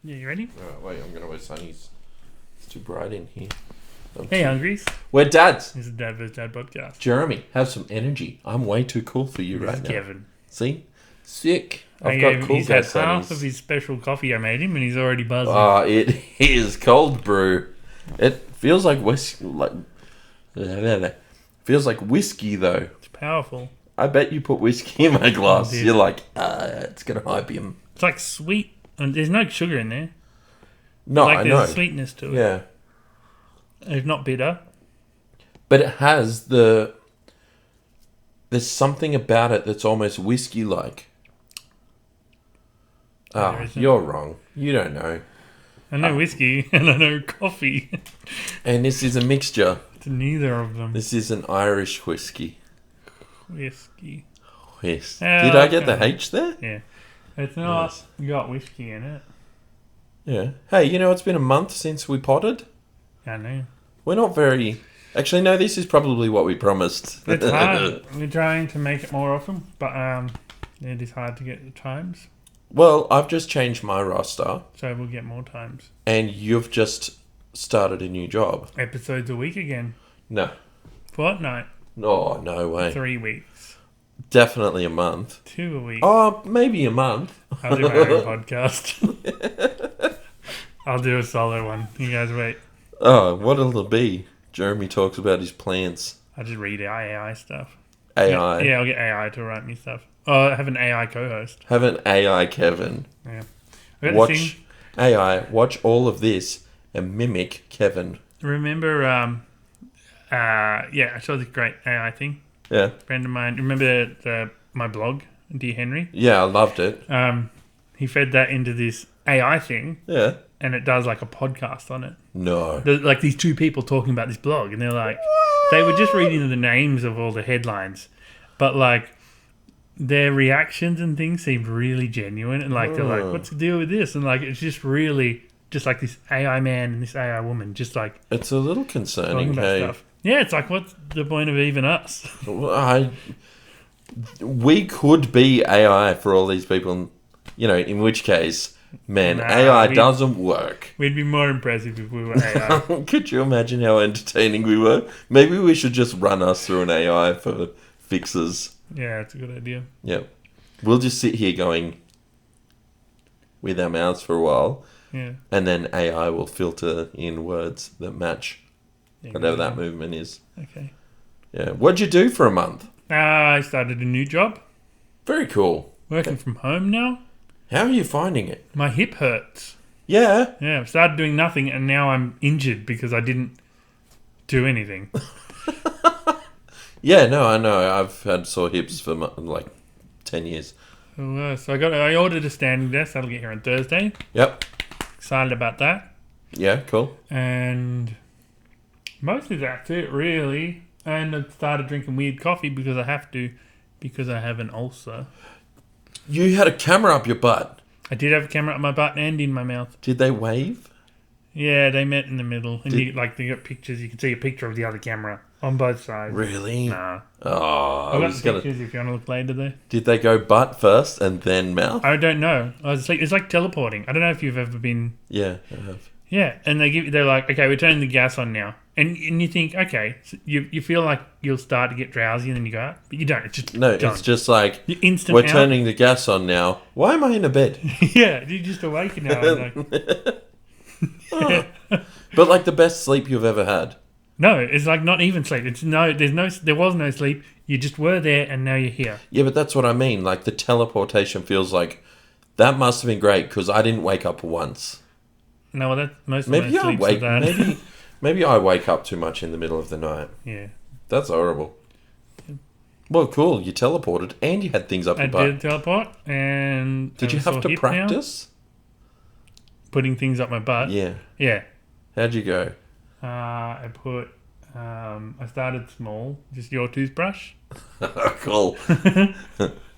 Yeah, you ready? Wait, I'm going to wear sunnies. It's too bright in here. Hey, Hungries. We're dads. This is Dad vs. Dad podcast. Jeremy, have some energy. I'm way too cool for you right now. Kevin. See? Sick. He's had half of his special coffee I made him and he's already buzzing. It is cold brew. It feels like whiskey. Feels like whiskey, though. It's powerful. I bet you put whiskey in my glass. Oh, you're like, it's going to hype him. It's like sweet. And there's no sugar in there. No, like I know. There's a sweetness to it. Yeah. It's not bitter. But it has the... There's something about it that's almost whiskey-like. You're wrong. You don't know. I know whiskey and I know coffee. And this is a mixture. It's neither of them. This is an Irish whiskey. Whiskey. Yes. Did I get the H there? Yeah. It's not got whiskey in it. Yeah. Hey, it's been a month since we potted. I know. We're not very... Actually, no, this is probably what we promised. It's hard. We're trying to make it more often, but it is hard to get the times. Well, I've just changed my roster. So we'll get more times. And you've just started a new job. Episodes a week again. No. Fortnight. Oh, no way. 3 weeks. Definitely a month. 2 a week. Oh, maybe a month. I'll do my own podcast. I'll do a solo one. You guys wait. Oh, what'll it be? Jeremy talks about his plants. I just read AI stuff. AI? Yeah, I'll get AI to write me stuff. Oh, I have an AI co-host. Have an AI Kevin. Yeah. Watch AI, watch all of this and mimic Kevin. Remember, I saw this great AI thing. Yeah. A friend of mine, remember my blog, Dear Henry? Yeah, I loved it. He fed that into this AI thing. Yeah. And it does like a podcast on it. No. There's like these two people talking about this blog, and they're like, they were just reading the names of all the headlines, but like their reactions and things seemed really genuine, and like they're like, "What's the deal with this?" And like it's just really just like this AI man and this AI woman, just like it's a little concerning. Hey, stuff. Yeah, it's like, what's the point of even us? We could be AI for all these people, in which case. Man, AI doesn't work. We'd be more impressive if we were AI. Could you imagine how entertaining we were? Maybe we should just run us through an AI for fixes. Yeah, that's a good idea. Yep. We'll just sit here going with our mouths for a while. Yeah. And then AI will filter in words that match whatever that movement is. Okay. Yeah. What'd you do for a month? I started a new job. Very cool. Working from home now. How are you finding it? My hip hurts. Yeah. Yeah, I've started doing nothing and now I'm injured because I didn't do anything. Yeah, no, I know. I've had sore hips for like 10 years. So I ordered a standing desk. That'll get here on Thursday. Yep. Excited about that. Yeah, cool. And mostly that's it, really. And I've started drinking weird coffee because I have to, because I have an ulcer. You had a camera up your butt. I did have a camera up my butt and in my mouth. Did they wave? Yeah, they met in the middle. And they got pictures. You can see a picture of the other camera on both sides. Really? Nah. Oh, I've got the pictures if you want to look later there. Did they go butt first and then mouth? I don't know. It's like teleporting. I don't know if you've ever been... Yeah, I have. Yeah, and they're like, okay, we're turning the gas on now. And you think, okay, so you feel like you'll start to get drowsy and then you go out. But you don't. It's just it's just like, you're instant we're out. turning the gas on now. Why am I in a bed? Yeah, you're just awake now. But like the best sleep you've ever had. No, it's like not even sleep. There was no sleep. You just were there and now you're here. Yeah, but that's what I mean. Like the teleportation feels like, that must have been great because I didn't wake up once. No, well, that's most of my sleeps are that. Maybe I wake up too much in the middle of the night. Yeah. That's horrible. Well, cool. You teleported and you had things up your butt. I did teleport and... Did you have to practice? Putting things up my butt? Yeah. Yeah. How'd you go? I started small. Just your toothbrush. Cool.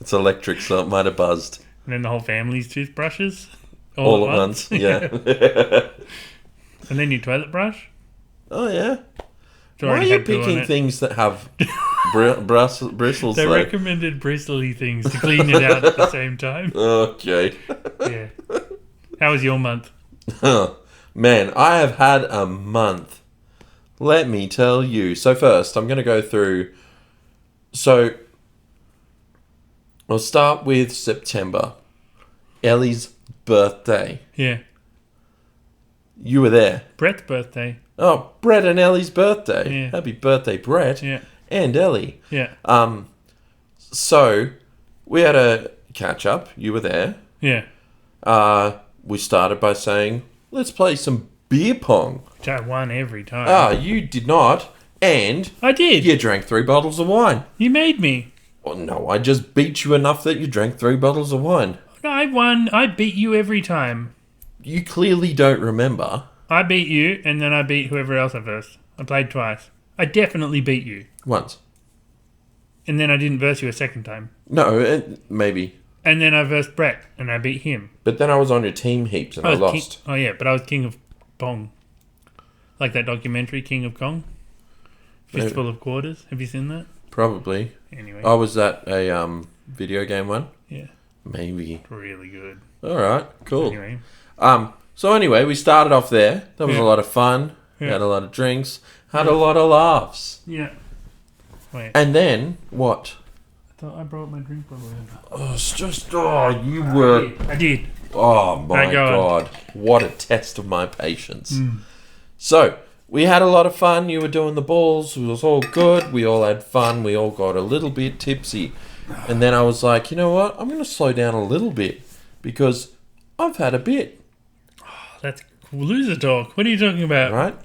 It's electric, so it might have buzzed. And then the whole family's toothbrushes. All at once. Yeah. And then your toilet brush. Oh, yeah. Why are you picking things that have bristles? They recommended bristly things to clean it out at the same time. Okay. Yeah. How was your month? Man, I have had a month. Let me tell you. So first, I'm going to go through... So, I'll start with September. Ellie's birthday. Yeah. You were there. Brett's birthday. Oh, Brett and Ellie's birthday. Yeah. Happy birthday, Brett. Yeah. And Ellie. Yeah. So, we had a catch-up. You were there. Yeah. We started by saying, let's play some beer pong. Which I won every time. You did not. And I did. you drank 3 bottles of wine. You made me. Oh, no, I just beat you enough that you drank 3 bottles of wine. No, I won. I beat you every time. You clearly don't remember. I beat you, and then I beat whoever else I versed. I played twice. I definitely beat you. Once. And then I didn't verse you a second time. No, maybe. And then I versed Brett, and I beat him. But then I was on your team heaps and I lost. Oh, yeah, but I was King of Pong. Like that documentary, King of Kong. Fistful of Quarters. Have you seen that? Probably. Anyway. Oh, was that a video game one? Yeah. Maybe. Really good. Alright, cool. Anyway. So anyway, we started off there. That was a lot of fun. We had a lot of drinks. Had a lot of laughs. Yeah. Wait. And then, what? I thought I brought my drink bottle in. Oh, it's just, you were... I did. Oh, my God. What a test of my patience. So, we had a lot of fun. You were doing the balls. It was all good. We all had fun. We all got a little bit tipsy. And then I was like, you know what? I'm going to slow down a little bit because I've had a bit. Oh, that's loser talk. What are you talking about? Right?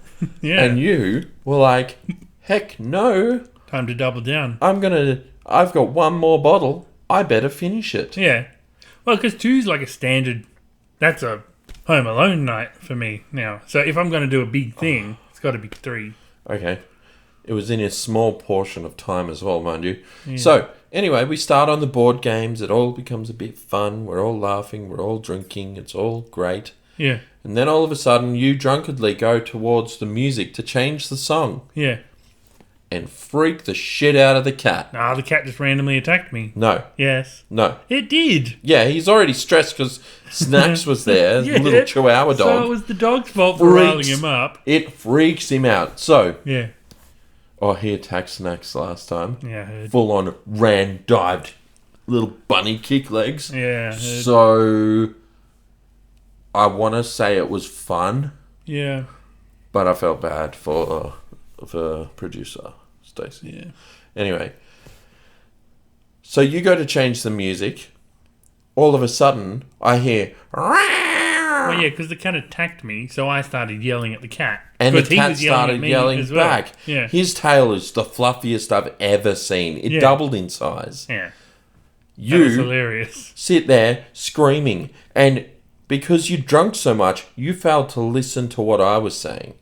Yeah. And you were like, heck no. Time to double down. I've got one more bottle. I better finish it. Yeah. Well, because 2's like a standard. That's a Home Alone night for me now. So if I'm going to do a big thing, it's got to be 3. Okay. It was in a small portion of time as well, mind you. Yeah. So, anyway, we start on the board games. It all becomes a bit fun. We're all laughing. We're all drinking. It's all great. Yeah. And then all of a sudden, you drunkenly go towards the music to change the song. Yeah. And freak the shit out of the cat. Nah, the cat just randomly attacked me. No. Yes. No. It did. Yeah, he's already stressed because Snacks was there, Yeah. little chihuahua dog. So it was the dog's fault for riling him up. It freaks him out. So, yeah. Oh, he attacked Snacks last time. Yeah, I heard. Full on ran, dived, little bunny kick legs. Yeah, I heard. So, I want to say it was fun. Yeah. But I felt bad for the producer, Stacey. Yeah. Anyway. So you go to change the music. All of a sudden, I hear... Well, yeah, because the cat attacked me, so I started yelling at the cat. And the cat started yelling back. Yeah. His tail is the fluffiest I've ever seen. It doubled in size. Yeah. That was hilarious. Sit there screaming. And because you drunk so much, you failed to listen to what I was saying.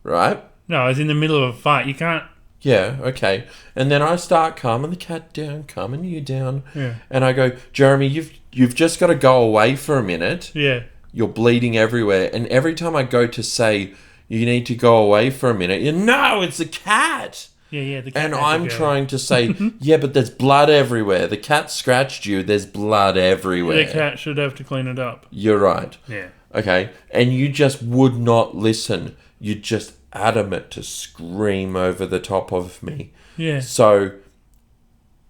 Right? No, I was in the middle of a fight. You can't... Yeah, okay. And then I start calming the cat down, calming you down. Yeah. And I go, Jeremy, you've just got to go away for a minute. Yeah. You're bleeding everywhere. And every time I go to say, you need to go away for a minute, no, it's the cat. Yeah, the cat. And I'm trying to say, yeah, but there's blood everywhere. The cat scratched you. There's blood everywhere. The cat should have to clean it up. You're right. Yeah. Okay. And you just would not listen. You're just adamant to scream over the top of me. Yeah. So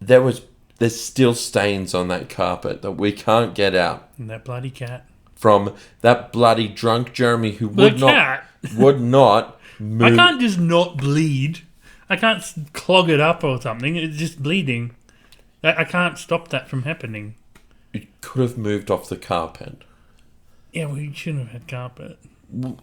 there's still stains on that carpet that we can't get out. And that bloody cat. From that bloody drunk Jeremy who would not move. I can't just not bleed. I can't clog it up or something. It's just bleeding. I can't stop that from happening. It could have moved off the carpet. Yeah, well, you shouldn't have had carpet.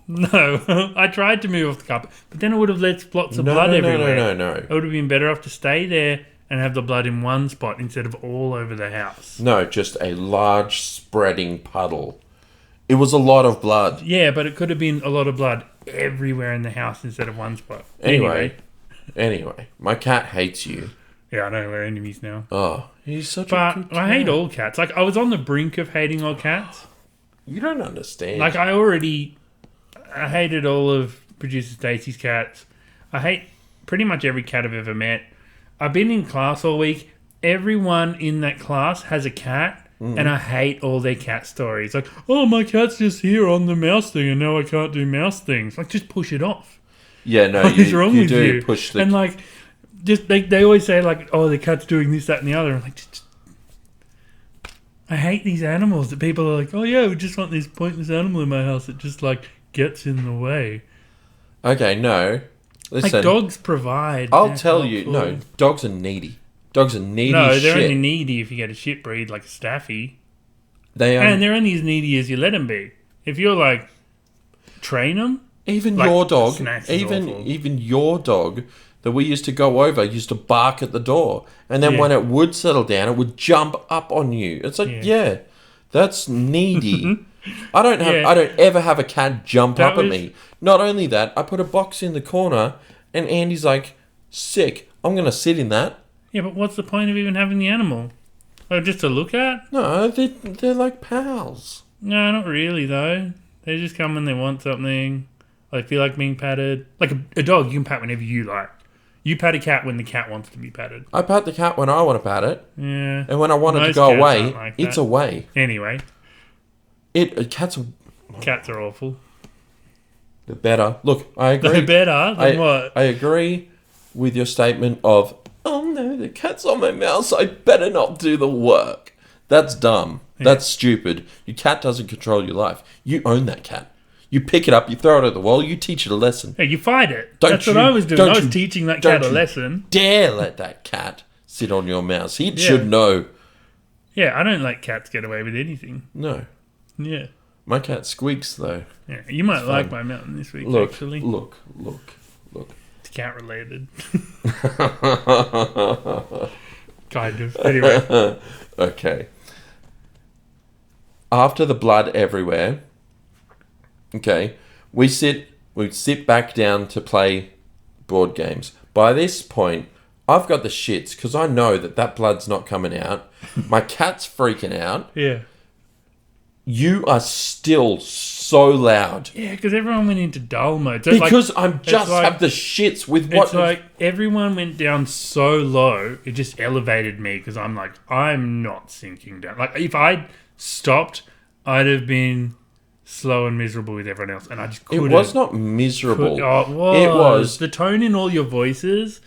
No, I tried to move off the carpet, but then it would have left lots of blood everywhere. No. It would have been better off to stay there and have the blood in one spot instead of all over the house. No, just a large spreading puddle. It was a lot of blood. Yeah, but it could have been a lot of blood everywhere in the house instead of one spot. Anyway, my cat hates you. Yeah, I know, we're enemies now. Oh, he's such a good cat. I hate all cats. Like, I was on the brink of hating all cats. You don't understand. Like, I hated all of producer Stacey's cats. I hate pretty much every cat I've ever met. I've been in class all week. Everyone in that class has a cat, And I hate all their cat stories. Like, oh, my cat's just here on the mouse thing and now I can't do mouse things. Like, just push it off. Yeah, no, What is wrong you with do you? push the... And, like, just they always say, like, oh, the cat's doing this, that, and the other. I'm like, just I hate these animals that people are like, oh, yeah, we just want this pointless animal in my house that just, like, gets in the way. Okay, no. Listen. Like, dogs provide. I'll tell you, no, dogs are needy. Dogs are needy as shit. No, they're only needy if you get a shit breed like a Staffy. And they're only as needy as you let them be. If you're like, train them. Even like, your dog, even your dog that we used to go over used to bark at the door. And then when it would settle down, it would jump up on you. It's like, yeah that's needy. I don't ever have a cat jump up at me. Not only that, I put a box in the corner and Andy's like, sick, I'm going to sit in that. Yeah, but what's the point of even having the animal? Like, just to look at? No, they're like pals. No, not really, though. They just come when they want something. Like, feel like being patted. Like a dog, you can pat whenever you like. You pat a cat when the cat wants to be patted. I pat the cat when I want to pat it. Yeah. And when I want it to go away, like it's away. Anyway. Cats are awful. They're better. Look, I agree. They're better than what? I agree with your statement of, oh no, the cat's on my mouse, I better not do the work. That's dumb. Yeah. That's stupid. Your cat doesn't control your life. You own that cat. You pick it up, you throw it at the wall, you teach it a lesson. Yeah, you fight it. That's what I was doing. I was teaching that cat a lesson. Dare let that cat sit on your mouse. He should know. Yeah, I don't let cats get away with anything. No. Yeah. My cat squeaks, though. Yeah, you might like my mountain this week, actually. Look. It's cat related. Kind of. Anyway. Okay. After the blood everywhere, okay, we sit back down to play board games. By this point, I've got the shits because I know that blood's not coming out. My cat's freaking out. Yeah. You are still so loud. Yeah, because everyone went into dull mode. So because I'm just have the shits with what... It's like everyone went down so low, it just elevated me because I'm like, I'm not sinking down. Like, if I'd stopped, I'd have been slow and miserable with everyone else, and I just couldn't. It was not miserable. It was. The tone in all your voices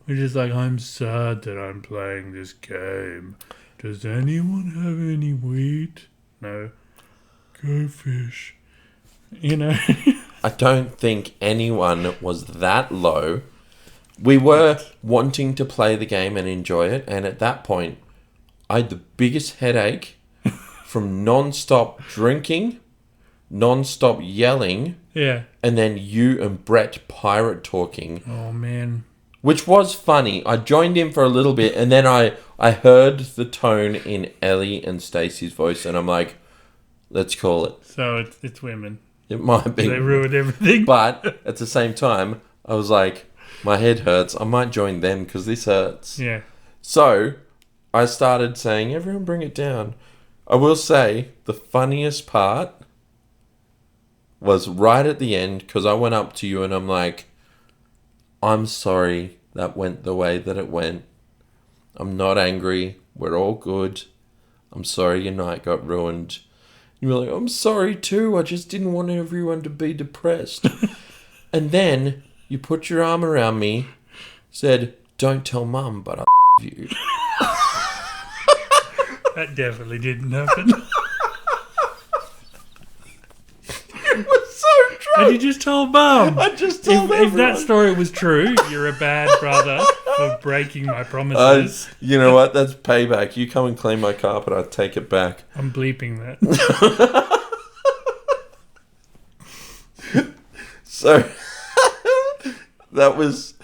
was just like, I'm sad that I'm playing this game. Does anyone have any wheat? No. Go fish. You know? I don't think anyone was that low. We were wanting to play the game and enjoy it, and at that point, I had the biggest headache from non-stop drinking, non-stop yelling, and then you and Brett pirate talking. Oh, man. Which was funny. I joined in for a little bit, and then I heard the tone in Ellie and Stacey's voice, and I'm like, let's call it. So it's women. It might be. They ruined everything. But at the same time, I was like, my head hurts. I might join them because this hurts. Yeah. So I started saying, everyone bring it down. I will say the funniest part was right at the end because I went up to you and I'm like, I'm sorry that went the way that it went. I'm not angry. We're all good. I'm sorry your night got ruined. You were like, I'm sorry too. I just didn't want everyone to be depressed. And then you put your arm around me, said, don't tell Mum, but I you. That definitely didn't happen. And you just told Mum. I just told everyone. If that story was true, you're a bad brother for breaking my promises. You know what? That's payback. You come and clean my carpet, I'll take it back. I'm bleeping that. So that was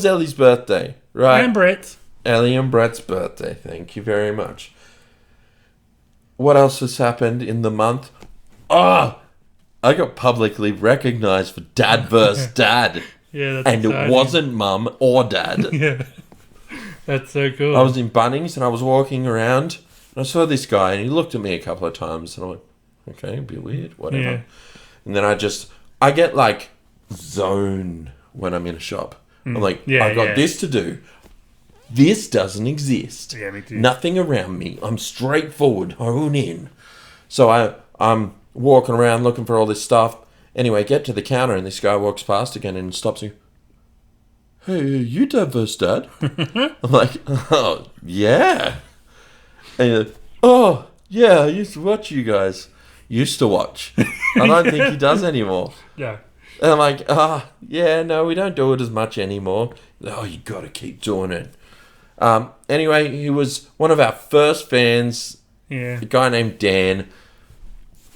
Ellie's birthday, right? And Brett's. Ellie and Brett's birthday. Thank you very much. What else has happened in the month? I got publicly recognised for Dad vs. Dad. Yeah, that's and exciting. It wasn't Mum or Dad. Yeah. That's so cool. I was in Bunnings and I was walking around and I saw this guy and he looked at me a couple of times and I went, okay, a bit weird, whatever. Yeah. And then I get like zone when I'm in a shop. I'm like, I've got this to do, This doesn't exist. Yeah, me too. Nothing around me. I'm straightforward. Hone in. So I'm walking around looking for all this stuff. Anyway, get to the counter and this guy walks past again and stops me. Hey, you Dad vs. Dad? I'm like, oh, yeah. And oh, yeah, I used to watch you guys. Used to watch. I don't think he does anymore. Yeah. And I'm like, yeah, no, we don't do it as much anymore. Oh, you got to keep doing it. Anyway, he was one of our first fans. Yeah. A guy named Dan.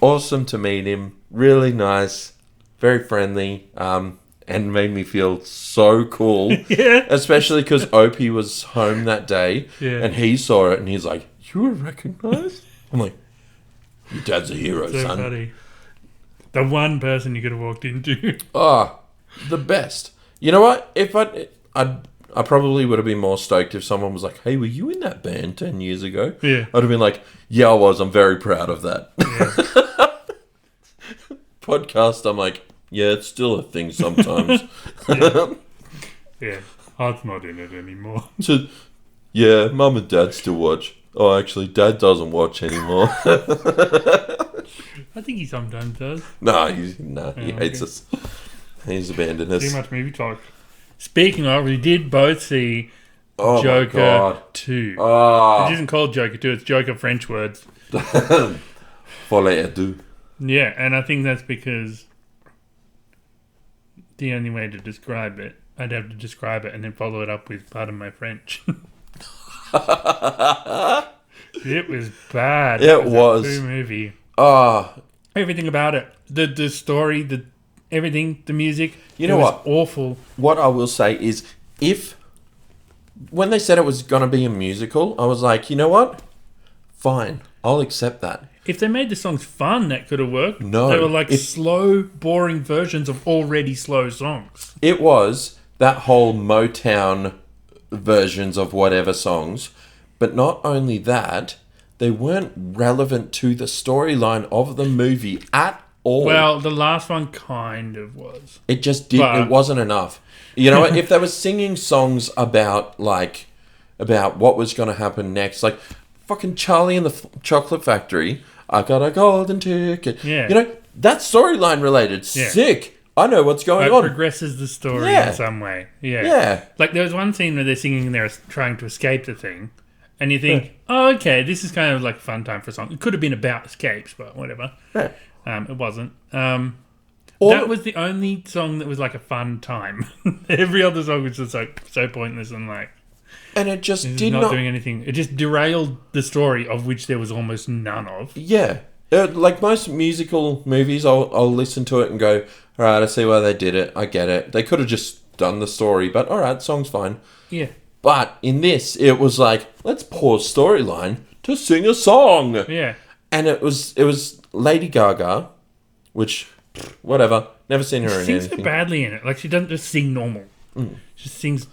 Awesome to meet him. Really nice. Very friendly. And made me feel so cool. Yeah. Especially because Opie was home that day. Yeah. And he saw it and he's like, you were recognised? I'm like, your dad's a hero, So son. funny. The one person you could have walked into. Oh, the best. You know what? If I probably would have been more stoked if someone was like, hey, were you in that band 10 years ago? Yeah. I'd have been like, yeah, I was. I'm very proud of that. Yeah. Podcast, I'm like, yeah, it's still a thing sometimes. Yeah. I'm not in it anymore. So, yeah, Mum and Dad still watch. Oh, actually, Dad doesn't watch anymore. I think he sometimes does. He hates us. He's abandoned us. Too much movie talk. Speaking of, we did both see Joker 2. Oh. It isn't called Joker 2, it's Joker French words. Folie à deux. Yeah, and I think that's because the only way to describe it, I'd have to describe it and then follow it up with pardon my French. It was bad. It was. A movie. Everything about it. The story, everything, the music. You know what? Awful. What I will say is, when they said it was going to be a musical, I was like, you know what? Fine. I'll accept that. If they made the songs fun, that could have worked. No. They were slow, boring versions of already slow songs. It was that whole Motown versions of whatever songs. But not only that, they weren't relevant to the storyline of the movie at all. Well, the last one kind of was. It just didn't. It wasn't enough. You know, if they were singing songs about what was going to happen next, like fucking Charlie and the Chocolate Factory, I got a golden ticket. Yeah. You know, that's storyline related. Yeah. Sick. I know what's going on. It progresses the story in some way. Yeah. Yeah. Like there was one scene where they're singing and they're trying to escape the thing. And you think, oh, okay, this is kind of like a fun time for a song. It could have been about escapes, but whatever. Yeah. It wasn't. That was the only song that was like a fun time. Every other song was just like so pointless and like... And it just did not doing anything. It just derailed the story, of which there was almost none of. Yeah. Like most musical movies, I'll listen to it and go, all right, I see why they did it. I get it. They could have just done the story, but all right, song's fine. Yeah. But in this, it was like, let's pause storyline to sing a song. Yeah. And it was Lady Gaga, which, whatever, never seen her in anything. She sings anything. so badly in it. Like, she doesn't just sing normal. She sings...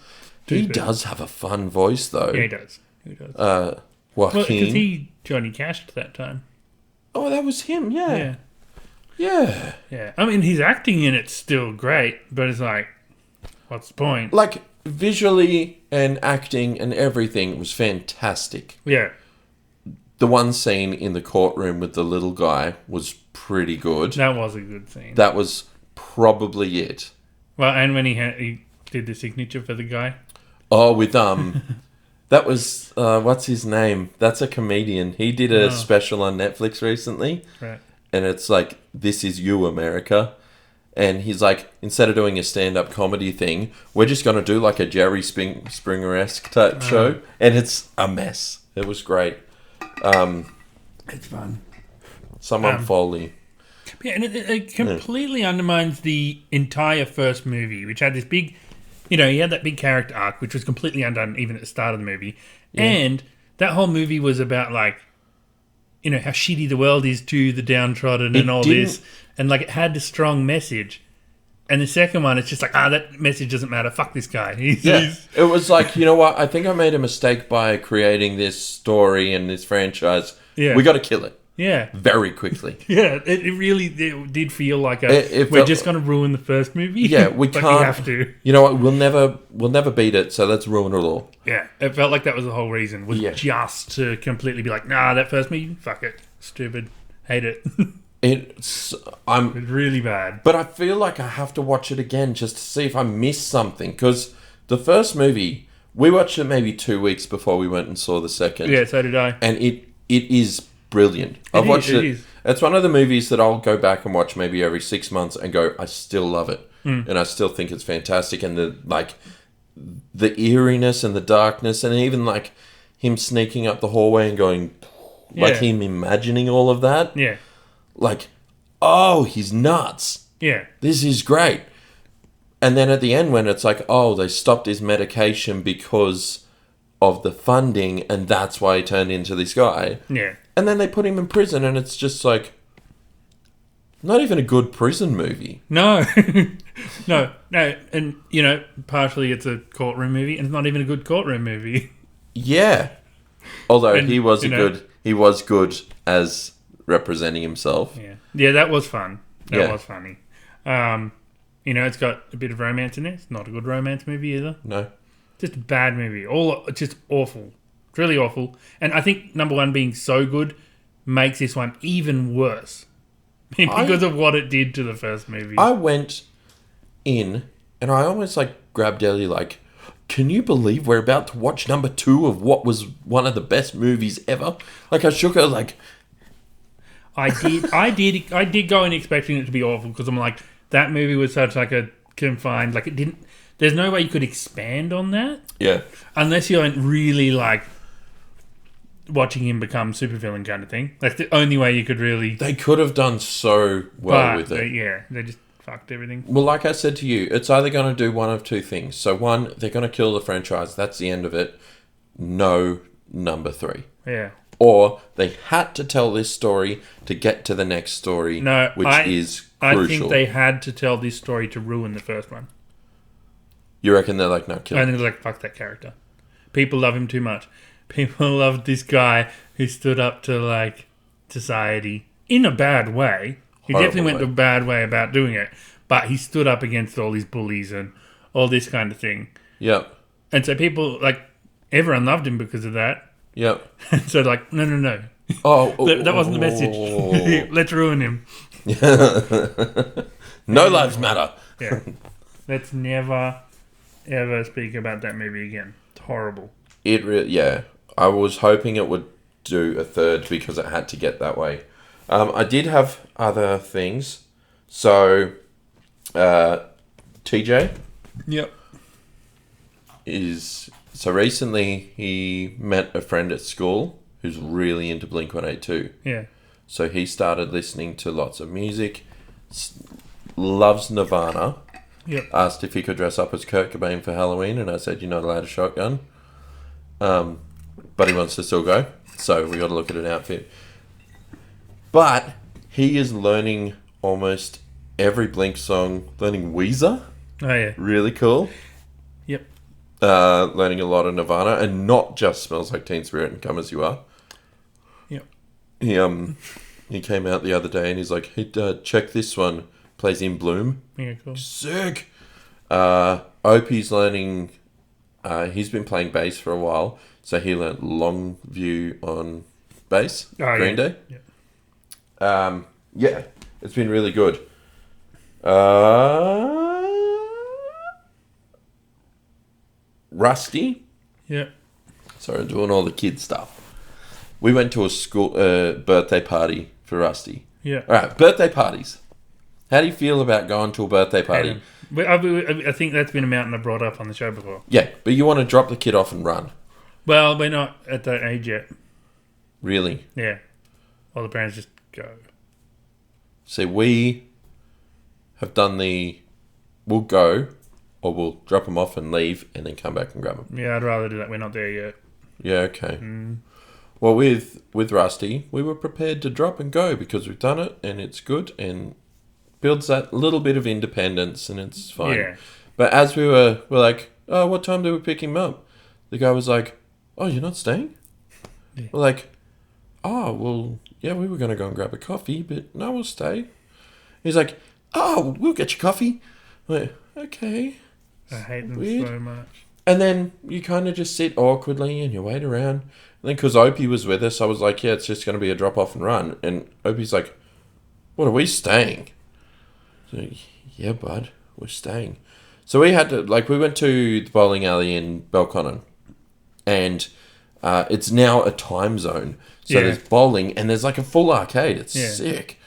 He does have a fun voice, though. Yeah, he does. Joaquin. Well, because he Johnny Cashed at that time. Oh, that was him, Yeah. Yeah. I mean, his acting in it's still great, but it's like, what's the point? Like, visually and acting and everything was fantastic. Yeah. The one scene in the courtroom with the little guy was pretty good. That was a good scene. That was probably it. Well, and when he did the signature for the guy. Oh, with that was what's his name? That's a comedian. He did a special on Netflix recently. Right. And it's like, This Is You, America. And he's like, instead of doing a stand-up comedy thing, we're just going to do like a Jerry Springer-esque type show. And it's a mess. It was great. It's fun. Foley. Yeah, and it completely undermines the entire first movie, which had this big... You know, he had that big character arc, which was completely undone even at the start of the movie. Yeah. And that whole movie was about, like, you know, how shitty the world is to the downtrodden and all this. And, like, it had a strong message. And the second one, it's just like, that message doesn't matter. Fuck this guy. It was like, you know what? I think I made a mistake by creating this story and this franchise. Yeah. We got to kill it. Yeah. Very quickly. Yeah, it really did feel like we're just going to ruin the first movie. Yeah, we but can't. We have to. You know what? We'll never beat it. So let's ruin it all. Yeah, it felt like that was the whole reason. Was just to completely be like, nah, that first movie, fuck it, stupid, hate it. It's really bad. But I feel like I have to watch it again just to see if I missed something. Because the first movie, we watched it maybe 2 weeks before we went and saw the second. Yeah, so did I. And it is brilliant. I've watched it. It's one of the movies that I'll go back and watch maybe every 6 months and go, I still love it. And I still think it's fantastic. And the eeriness and the darkness, and even like him sneaking up the hallway and going, like him imagining all of that. Yeah. Like, oh, he's nuts. Yeah. This is great. And then at the end when it's like, oh, they stopped his medication because of the funding and that's why he turned into this guy. Yeah. And then they put him in prison and it's just like, not even a good prison movie. No. No. And, you know, partially it's a courtroom movie and it's not even a good courtroom movie. Yeah. Although he was good as representing himself. Yeah. Yeah, that was fun. That was funny. You know, it's got a bit of romance in it. It's not a good romance movie either. No. Just a bad movie. Just awful. It's really awful. And I think number one being so good makes this one even worse. Because of what it did to the first movie. I went in and I almost like grabbed Ellie like, can you believe we're about to watch number 2 of what was one of the best movies ever? Like I shook her like... I did go in expecting it to be awful because I'm like, that movie was such like a confined, like it didn't, there's no way you could expand on that. Yeah. Unless you don't really like watching him become supervillain kind of thing. That's the only way you could really... They could have done so well with it. They just fucked everything. Well, like I said to you, it's either going to do one of two things. So one, they're going to kill the franchise. That's the end of it. No number 3. Yeah. Or they had to tell this story to get to the next story, which is crucial. I think they had to tell this story to ruin the first one. You reckon they're like, no, kill him? I think they're like, fuck that character. People love him too much. People love this guy who stood up to, like, society in a bad way. He definitely went a bad way about doing it. But he stood up against all these bullies and all this kind of thing. Yep. And so people, like, everyone loved him because of that. Yep. And so, like, no. That wasn't the message. Let's ruin him. No lives matter. Yeah. Let's never, ever speak about that movie again. It's horrible. I was hoping it would do a third because it had to get that way. I did have other things. So, TJ? Yep. So recently he met a friend at school who's really into Blink-182. Yeah. So he started listening to lots of music, loves Nirvana. Yep. Asked if he could dress up as Kurt Cobain for Halloween, and I said, you're not allowed a shotgun. But he wants to still go, so we got to look at an outfit. But he is learning almost every Blink song, learning Weezer. Oh, yeah. Really cool. Yep. Learning a lot of Nirvana, and not just Smells Like Teen Spirit and Come As You Are. Yep. He came out the other day and he's like, hey, check this one. Plays In Bloom. Yeah, cool. Sick. Opie's learning... he's been playing bass for a while, so he learnt Long View on bass. Green Day. Yeah. It's been really good. Rusty. Yeah. Sorry, I'm doing all the kid stuff. We went to a school birthday party for Rusty. Yeah. All right, birthday parties. How do you feel about going to a birthday party? I think that's been a mountain I brought up on the show before. Yeah, but you want to drop the kid off and run. Well, we're not at that age yet. Really? Yeah. All the parents just go. See, we have done we'll go, or we'll drop them off and leave, and then come back and grab them. Yeah, I'd rather do that. We're not there yet. Yeah, okay. Well, with Rusty, we were prepared to drop and go because we've done it, and it's good, and builds that little bit of independence, and it's fine. Yeah. But as we're like, oh, what time do we pick him up? The guy was like, oh, you're not staying? Yeah. We're like, oh, well, yeah, we were going to go and grab a coffee, but no, we'll stay. He's like, oh, we'll get you coffee. I'm like, okay. I hate them Weird. so much. And then you kind of just sit awkwardly and you wait around. And then because Opie was with us, I was like, yeah, it's just going to be a drop off and run. And Opie's like, what, are we staying? So, yeah, bud, we're staying. So we had to, we went to the bowling alley in Belconnen. And it's now a time zone. So there's bowling and there's a full arcade. It's sick.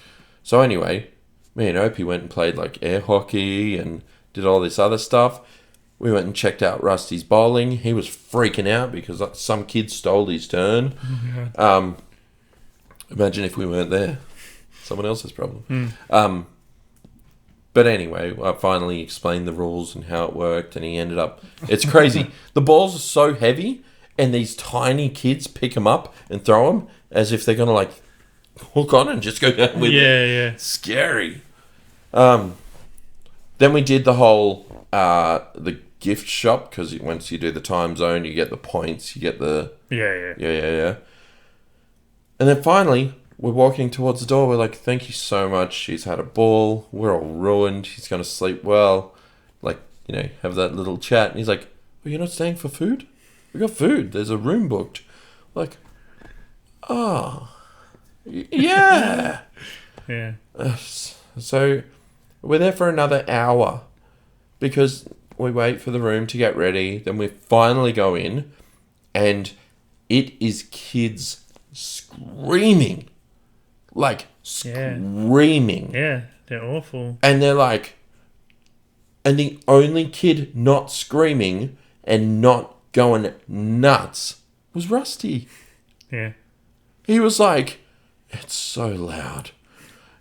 So anyway, me and Opie went and played air hockey and did all this other stuff. We went and checked out Rusty's bowling. He was freaking out because some kid stole his turn. Oh, imagine if we weren't there. Someone else's problem. But anyway, I finally explained the rules and how it worked, and he ended up... It's crazy. The balls are so heavy, and these tiny kids pick them up and throw them as if they're going to, hook on and just go down with it. Yeah. Scary. Then we did the whole... the gift shop, because once you do the time zone, you get the points, you get the... Yeah. And then finally... We're walking towards the door. We're like, thank you so much. She's had a ball. We're all ruined. She's going to sleep well. Have that little chat. And he's like, well, you're not staying for food? We got food. There's a room booked. Oh, yeah. Yeah. So we're there for another hour because we wait for the room to get ready. Then we finally go in and it is kids screaming. Screaming. Yeah, they're awful. And they're and the only kid not screaming and not going nuts was Rusty. Yeah. He was like, it's so loud.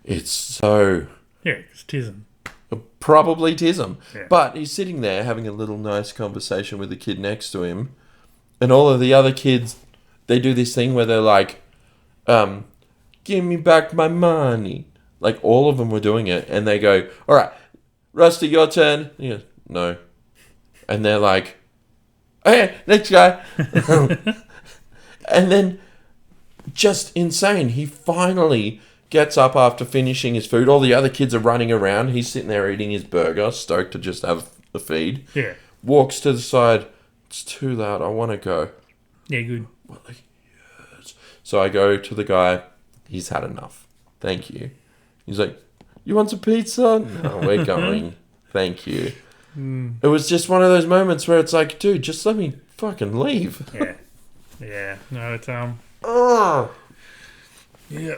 It's so... Yeah, it's tism. Probably tism. Yeah. But he's sitting there having a little nice conversation with the kid next to him. And all of the other kids, they do this thing where they're like, give me back my money. All of them were doing it. And they go, all right, Rusty, your turn. He goes, no. And they're like, okay, next guy. And then, just insane. He finally gets up after finishing his food. All the other kids are running around. He's sitting there eating his burger, stoked to just have a feed. Yeah. Walks to the side. It's too loud. I want to go. Yeah, good. Yes. So I go to the guy. He's had enough. Thank you. He's like, you want some pizza? No, we're going. Thank you. It was just one of those moments where it's like, dude, just let me fucking leave. Yeah. No, it's Oh. Yeah.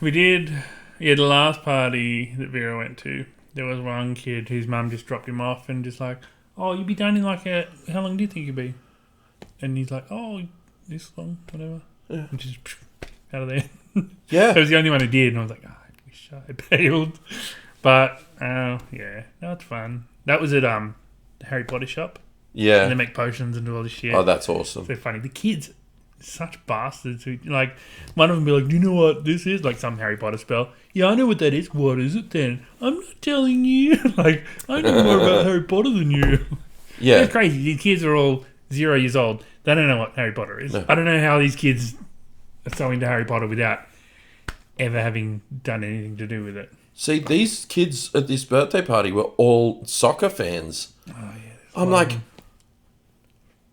We did. Yeah, the last party that Vera went to, there was one kid whose mum just dropped him off and just oh, you'll be done in how long do you think you'll be? And he's like, oh, this long, whatever. Yeah. And just out of there. Yeah. It was the only one who did, and I was like, I wish I bailed. But, yeah, no, it's fun. That was at the Harry Potter shop. Yeah. And they make potions and do all this shit. Oh, that's awesome. So funny. The kids, such bastards. Who, one of them be like, do you know what this is? Some Harry Potter spell. Yeah, I know what that is. What is it then? I'm not telling you. I know more about Harry Potter than you. Yeah. It's crazy. These kids are all 0 years old. They don't know what Harry Potter is. No. I don't know how these kids are so into Harry Potter without ever having done anything to do with it. See, these kids at this birthday party were all soccer fans. Oh, yeah. I'm like,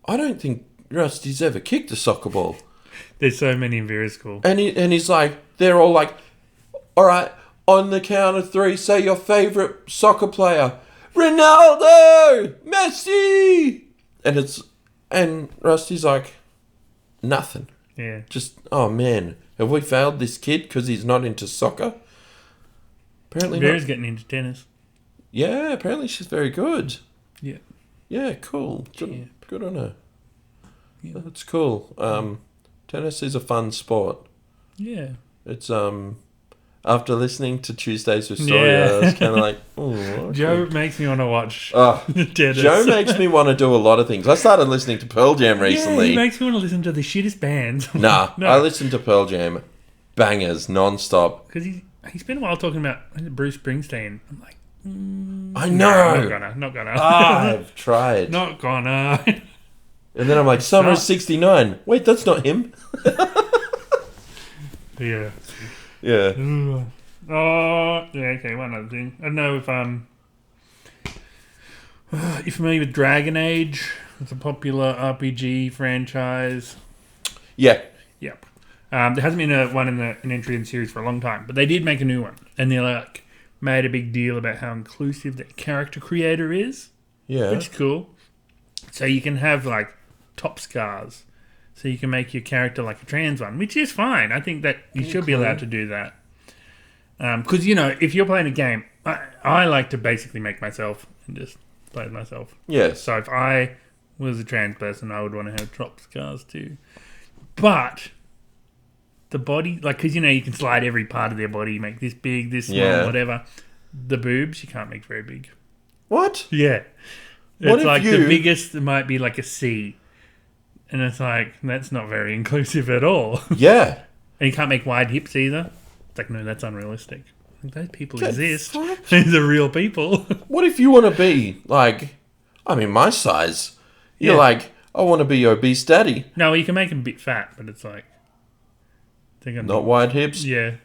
I don't think Rusty's ever kicked a soccer ball. There's so many in Vera's school. And he's like, they're all like, all right, on the count of 3, say your favourite soccer player. Ronaldo! Messi! And Rusty's like, nothing. Yeah. Just, oh man, have we failed this kid because he's not into soccer? Apparently Vera's not. getting into tennis. Yeah, apparently she's very good. Yeah. Yeah, cool. Good on her. Yeah. That's cool. Tennis is a fun sport. Yeah. It's after listening to Tuesdays with Story, I was kind of like, oh. Okay. Joe makes me want to watch tennis. Joe makes me want to do a lot of things. I started listening to Pearl Jam recently. Yeah, he makes me want to listen to the shittest bands. Nah, No. I listen to Pearl Jam, bangers, non-stop. Because he spent a while talking about Bruce Springsteen. I'm like, I know. Not gonna. I've tried. Not gonna. And then I'm like, Summer 69. Wait, that's not him. Yeah. Yeah. Oh, yeah, okay, one other thing. I don't know if you're familiar with Dragon Age? It's a popular RPG franchise. Yeah. Yep. There hasn't been an entry in the series for a long time, but they did make a new one, and they made a big deal about how inclusive the character creator is, Yeah. which is cool. So you can have top scars, so you can make your character like a trans one, which is fine. I think that you should be allowed to do that, because if you're playing a game, I like to basically make myself and just play as myself. Yes. So if I was a trans person, I would want to have top scars too. But the body, because you can slide every part of their body, make this big, this small, whatever. The boobs, you can't make very big. What? Yeah. What It's if the biggest might be like a C. And it's that's not very inclusive at all. Yeah. And you can't make wide hips either. It's no, that's unrealistic. Those people exist. Fuck? These are real people. What if you want to be my size? You're I want to be obese daddy. No, you can make them a bit fat, but it's not wide hips. Yeah.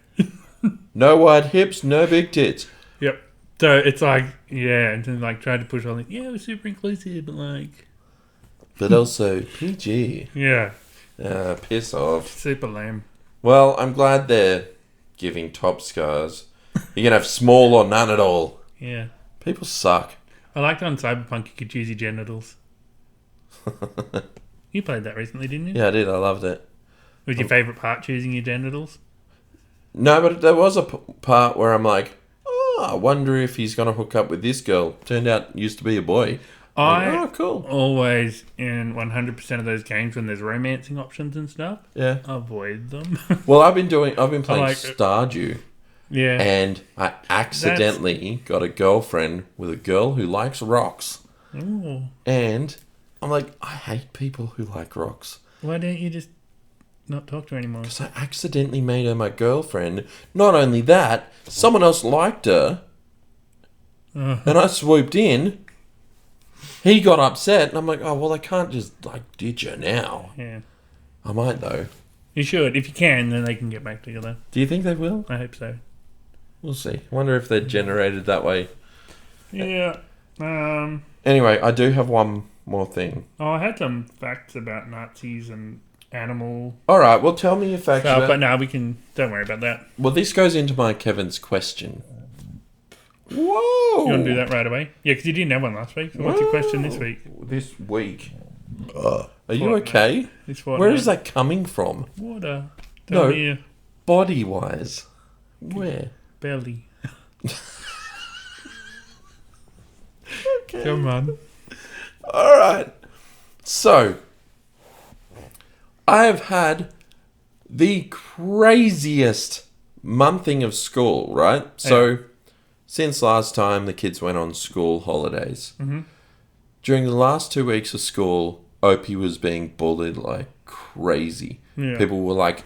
No wide hips, no big tits. Yep. So it's and then try to push all we're super inclusive, but also PG. Yeah. Piss off. Super lame. Well, I'm glad they're giving top scars. You can have small or none at all. Yeah. People suck. I liked on Cyberpunk you could choose your genitals. You played that recently, didn't you? Yeah, I did. I loved it. Was your favourite part choosing your genitals? No, but there was a part where I'm I wonder if he's going to hook up with this girl. Turned out it used to be a boy. Cool. Always in 100% of those games when there's romancing options and stuff. Yeah. Avoid them. Well, I've been playing Stardew. Yeah. And I accidentally got a girlfriend with a girl who likes rocks. Ooh. And I'm I hate people who like rocks. Why don't you just not talk to her anymore? Because I accidentally made her my girlfriend. Not only that, someone else liked her. And I swooped in. He got upset. And I'm I can't just ditch her now. Yeah. I might though. You should. If you can, then they can get back together. Do you think they will? I hope so. We'll see. I wonder if they're generated that way. Yeah. Anyway, I do have one more thing. Oh, I had some facts about Nazis and animal. All right. Well, tell me your facts. But no, we can. Don't worry about that. Well, this goes into my Kevin's question. Whoa! You want to do that right away? Yeah, because you didn't have one last week. So what's your question this week? This week. Are you okay? Where is that coming from? Water. No. Here. Body-wise. Where? Belly. Okay. Come on. All right. So, I have had the craziest monthing of school, right? So, since last time the kids went on school holidays, during the last 2 weeks of school, Opie was being bullied like crazy. Yeah. People were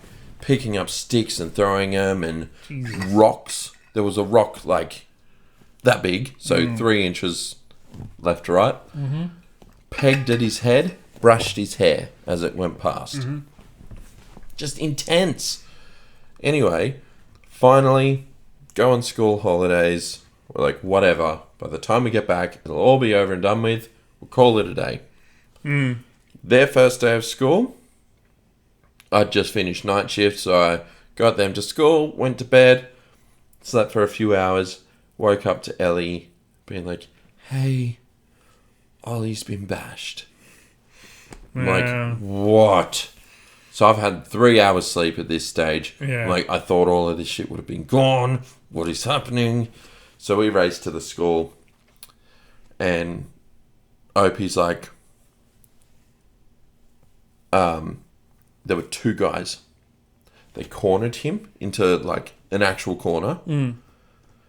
picking up sticks and throwing them and Jesus. rocks. There was a rock that big, so 3 inches left to right. Pegged at his head, brushed his hair as it went past. Just intense. Anyway, finally, go on school holidays. We're whatever. By the time we get back, it'll all be over and done with. We'll call it a day. Their first day of school, I'd just finished night shift, so I got them to school, went to bed, slept for a few hours, woke up to Ellie being hey, Ollie's been bashed. I'm what? So I've had 3 hours sleep at this stage. Yeah. I thought all of this shit would have been gone. What is happening? So we raced to the school, and Opie's there were 2 guys. They cornered him into an actual corner.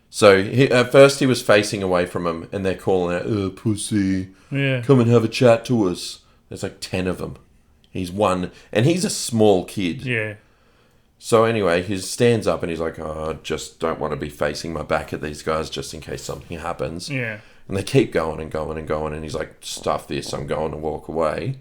So at first he was facing away from him, and they're calling out, "Oh, pussy, come and have a chat to us." There's 10 of them. He's one, and he's a small kid. Yeah. So anyway, he stands up and he's "Oh, I just don't want to be facing my back at these guys just in case something happens." Yeah. And they keep going and going and going, and he's "Stuff this, I'm going to walk away."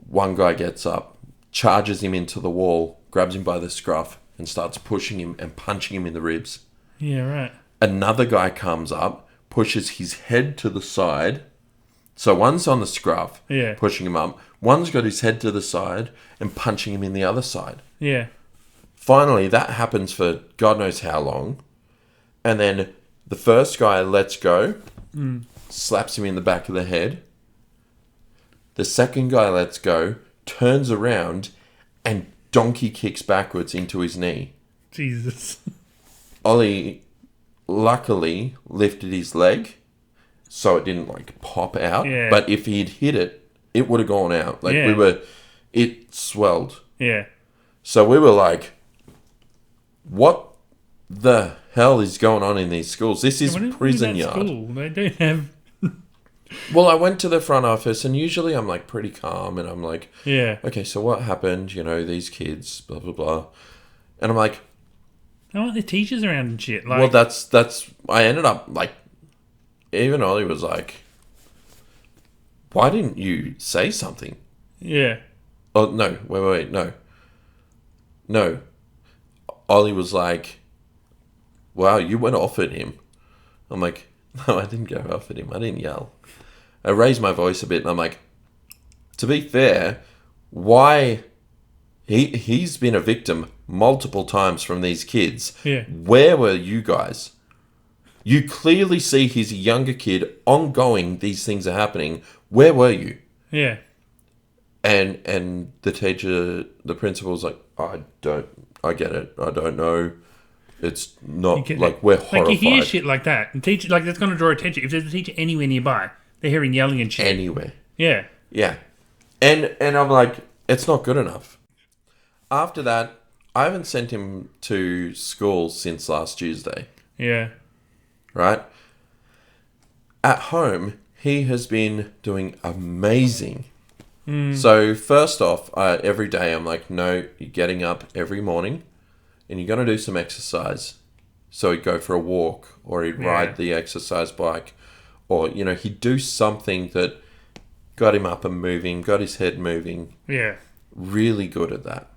One guy gets up, charges him into the wall, grabs him by the scruff and starts pushing him and punching him in the ribs. Yeah, right. Another guy comes up, pushes his head to the side. So one's on the scruff, pushing him up. One's got his head to the side and punching him in the other side. Yeah. Finally, that happens for God knows how long. And then the first guy lets go, slaps him in the back of the head. The second guy lets go, turns around, and donkey kicks backwards into his knee. Jesus. Ollie luckily lifted his leg so it didn't like pop out. Yeah. But if he'd hit it, it would have gone out. Like it swelled. Yeah. So we were like, what the hell is going on in these schools? This is prison yard. School? They don't have... Well, I went to the front office and usually I'm like pretty calm and I'm like, yeah. Okay, so what happened? You know, these kids, blah, blah, blah. And I'm like, I want the teachers around and shit. Like, well, that's, I ended up like, even Ollie was like, why didn't you say something? Yeah. Oh, no, wait, no. Ollie was like, wow, you went off at him. I'm like, no, I didn't go off at him. I didn't yell. I raised my voice a bit and I'm like, to be fair, why... He's been a victim multiple times from these kids. Yeah. Where were you guys? You clearly see he's a younger kid. Ongoing, these things are happening. Where were you? Yeah. And the teacher, the principal's like, I get it. I don't know. It's not like we're horrified. Like you hear shit like that, and teacher like that's going to draw attention. If there's a teacher anywhere nearby, they're hearing yelling and shit. Anywhere. Yeah. Yeah. And I'm like, it's not good enough. After that, I haven't sent him to school since last Tuesday. Yeah. Right? At home, he has been doing amazing. So first off, every day I'm like, no, you're getting up every morning and you're going to do some exercise. So he'd go for a walk or he'd ride the exercise bike or, you know, he'd do something that got him up and moving, got his head moving. Yeah. Really good at that.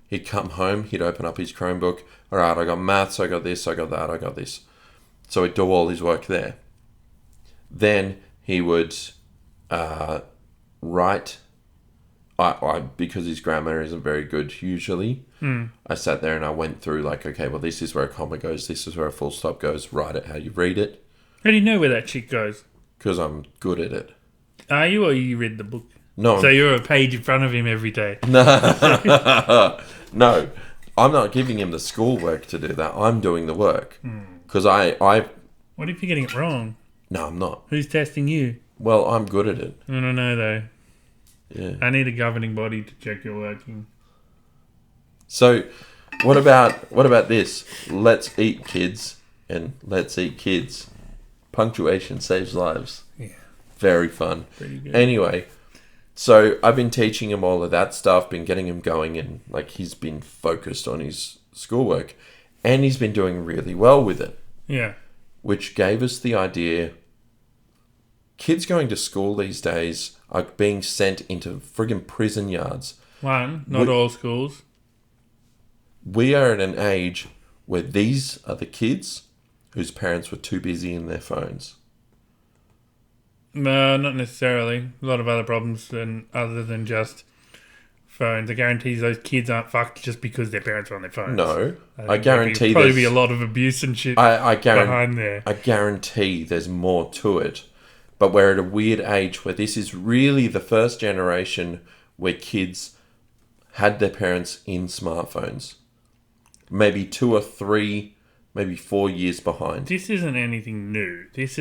He'd come home, he'd open up his Chromebook. All right, I got maths, I got this, I got that, I got this. So he'd do all his work there. Then he would write. Because his grammar isn't very good usually, I sat there and I went through like, okay, well, this is where a comma goes, this is where a full stop goes, write it how you read it. How do you know where that shit goes? Because I'm good at it. Are you, or you read the book? No. So you're a page in front of him every day? No, I'm not giving him the schoolwork to do that. I'm doing the work. Because I... What if you're getting it wrong? No, I'm not. Who's testing you? Well, I'm good at it. I don't know, though. Yeah. I need a governing body to check your working. So, what about this? Let's eat, kids. And let's eat, kids. Punctuation saves lives. Yeah. Very fun. Pretty good. Anyway... So I've been teaching him all of that stuff, been getting him going, and like he's been focused on his schoolwork, and he's been doing really well with it. Yeah. Which gave us the idea, kids going to school these days are being sent into friggin' prison yards. Not all schools. We are at an age where these are the kids whose parents were too busy in their phones. No, not necessarily. A lot of other problems other than just phones. I guarantee those kids aren't fucked just because their parents are on their phones. No, I guarantee there'll probably be a lot of abuse and shit behind there. I guarantee there's more to it. But we're at a weird age where this is really the first generation where kids had their parents in smartphones. Maybe 2 or 3, maybe 4 years behind. This isn't anything new. This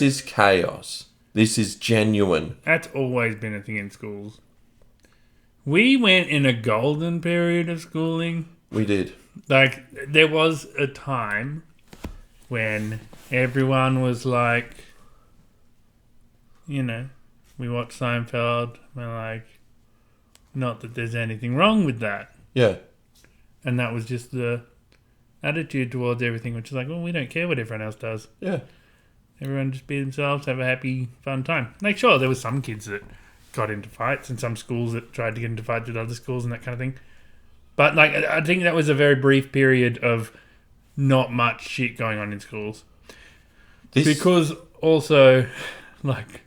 is chaos. This is genuine. That's always been a thing in schools. We went in a golden period of schooling. We did. Like, there was a time when everyone was like, you know, we watched Seinfeld. We're like, not that there's anything wrong with that. Yeah. And that was just the attitude towards everything, which is like, well, we don't care what everyone else does. Yeah. Everyone just be themselves, have a happy, fun time. Like, sure, there were some kids that got into fights, and some schools that tried to get into fights with other schools and that kind of thing. But like, I think that was a very brief period of not much shit going on in schools. Because also, like,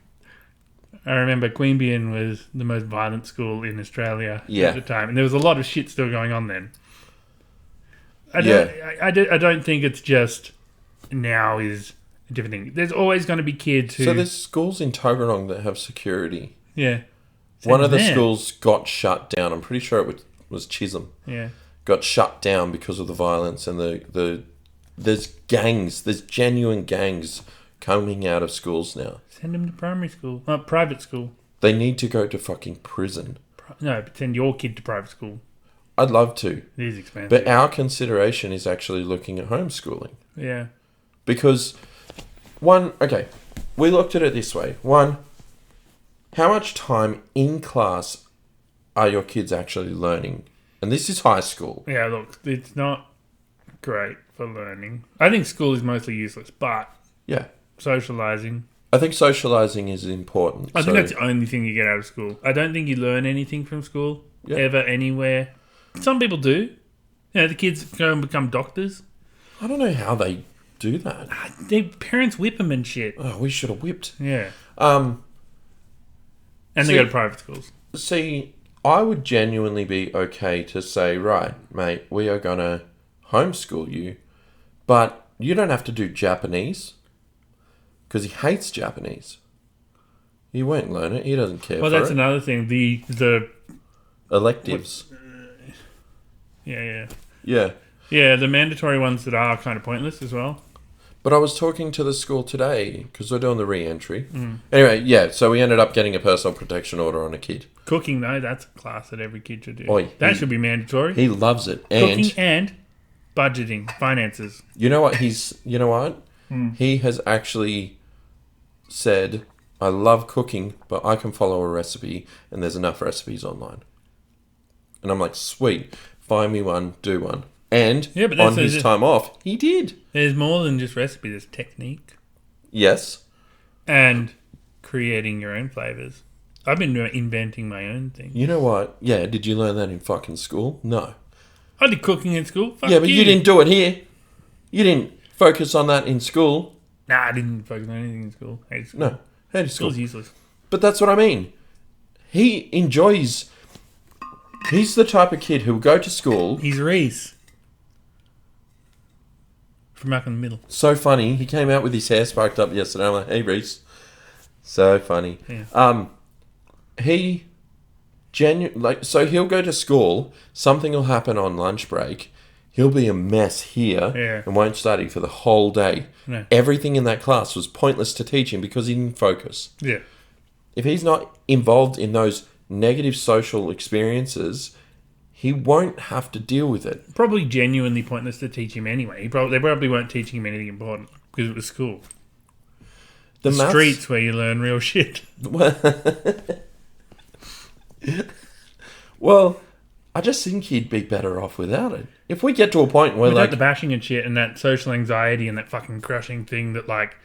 I remember Queanbeyan was the most violent school in Australia at the time, and there was a lot of shit still going on then. I don't think it's just now is a different thing. There's always going to be kids who... So there's schools in Tuggeranong that have security. Yeah. One of the schools got shut down. I'm pretty sure it was Chisholm. Yeah. Got shut down because of the violence and there's gangs. There's genuine gangs coming out of schools now. Send them to primary school. Private school. They need to go to fucking prison. No, but send your kid to private school. I'd love to. It is expensive. But our consideration is actually looking at homeschooling. Yeah. Because, we looked at it this way. One, how much time in class are your kids actually learning? And this is high school. Yeah, look, it's not great for learning. I think school is mostly useless, but socialising. I think socialising is important. I think that's the only thing you get out of school. I don't think you learn anything from school, ever, anywhere. Some people do. You know, the kids go and become doctors. I don't know how they do that. Their parents whip them and shit. Oh, we should have whipped. Yeah. And they go to private schools. See, I would genuinely be okay to say, right, mate, we are going to homeschool you, but you don't have to do Japanese because he hates Japanese. He won't learn it. He doesn't care for it. Well, that's another thing. The electives. Yeah. Yeah, the mandatory ones that are kind of pointless as well. But I was talking to the school today because we're doing the re-entry. Anyway, so we ended up getting a personal protection order on a kid. Cooking, though, that's a class that every kid should do. That should be mandatory. He loves it. Cooking and budgeting, finances. You know what? He has actually said, I love cooking, but I can follow a recipe and there's enough recipes online. And I'm like, sweet, find me one, do one. And on his time off, he did. There's more than just recipe, there's technique. Yes. And creating your own flavours. I've been inventing my own thing. You know what? Yeah, did you learn that in fucking school? No. I did cooking in school. Fuck but you didn't do it here. You didn't focus on that in school. Nah, I didn't focus on anything in school. Hated school. No, hated school. School's useless. But that's what I mean. He enjoys... He's the type of kid who will go to school... He's Reese. From Malcolm in the Middle. So funny. He came out with his hair sparked up yesterday. I'm like, hey, Reese. So funny. Yeah. So he'll go to school. Something will happen on lunch break. He'll be a mess here and won't study for the whole day. No. Everything in that class was pointless to teach him because he didn't focus. Yeah. If he's not involved in those negative social experiences, he won't have to deal with it. Probably genuinely pointless to teach him anyway. They probably weren't teaching him anything important because it was school. The streets where you learn real shit. Well, I just think he'd be better off without it. If we get to a point where without the bashing and shit and that social anxiety and that fucking crushing thing that like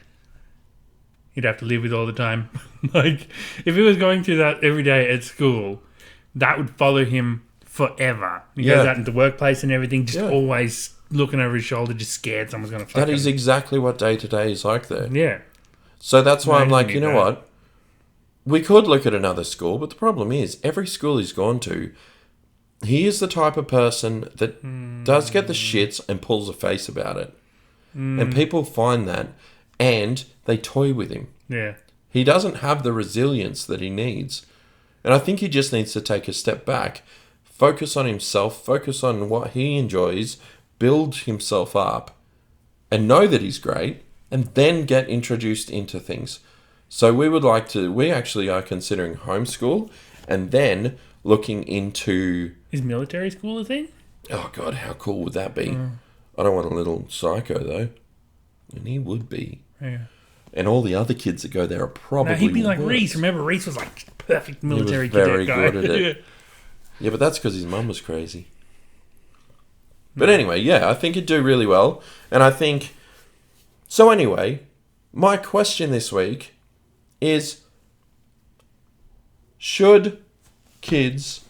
you'd have to live with all the time. Like if he was going through that every day at school, that would follow him forever. He goes out into the workplace and everything, just always looking over his shoulder, just scared someone's going to fuck him. That is exactly what day-to-day is like there. Yeah. So that's why I'm like, you know what? We could look at another school, but the problem is, every school he's gone to, he is the type of person that does get the shits and pulls a face about it. And people find that, and they toy with him. Yeah. He doesn't have the resilience that he needs. And I think he just needs to take a step back, focus on himself, focus on what he enjoys, build himself up, and know that he's great, and then get introduced into things. So we actually are considering homeschool, and then looking into... Is military school a thing? Oh, God, how cool would that be? I don't want a little psycho, though. And he would be. Yeah. And all the other kids that go there are probably he'd be like worse. Reese. Remember, Reese was like perfect military cadet guy. Good at it. Yeah, but that's because his mum was crazy. But anyway, I think he'd do really well. And I think... So anyway, my question this week is... Should kids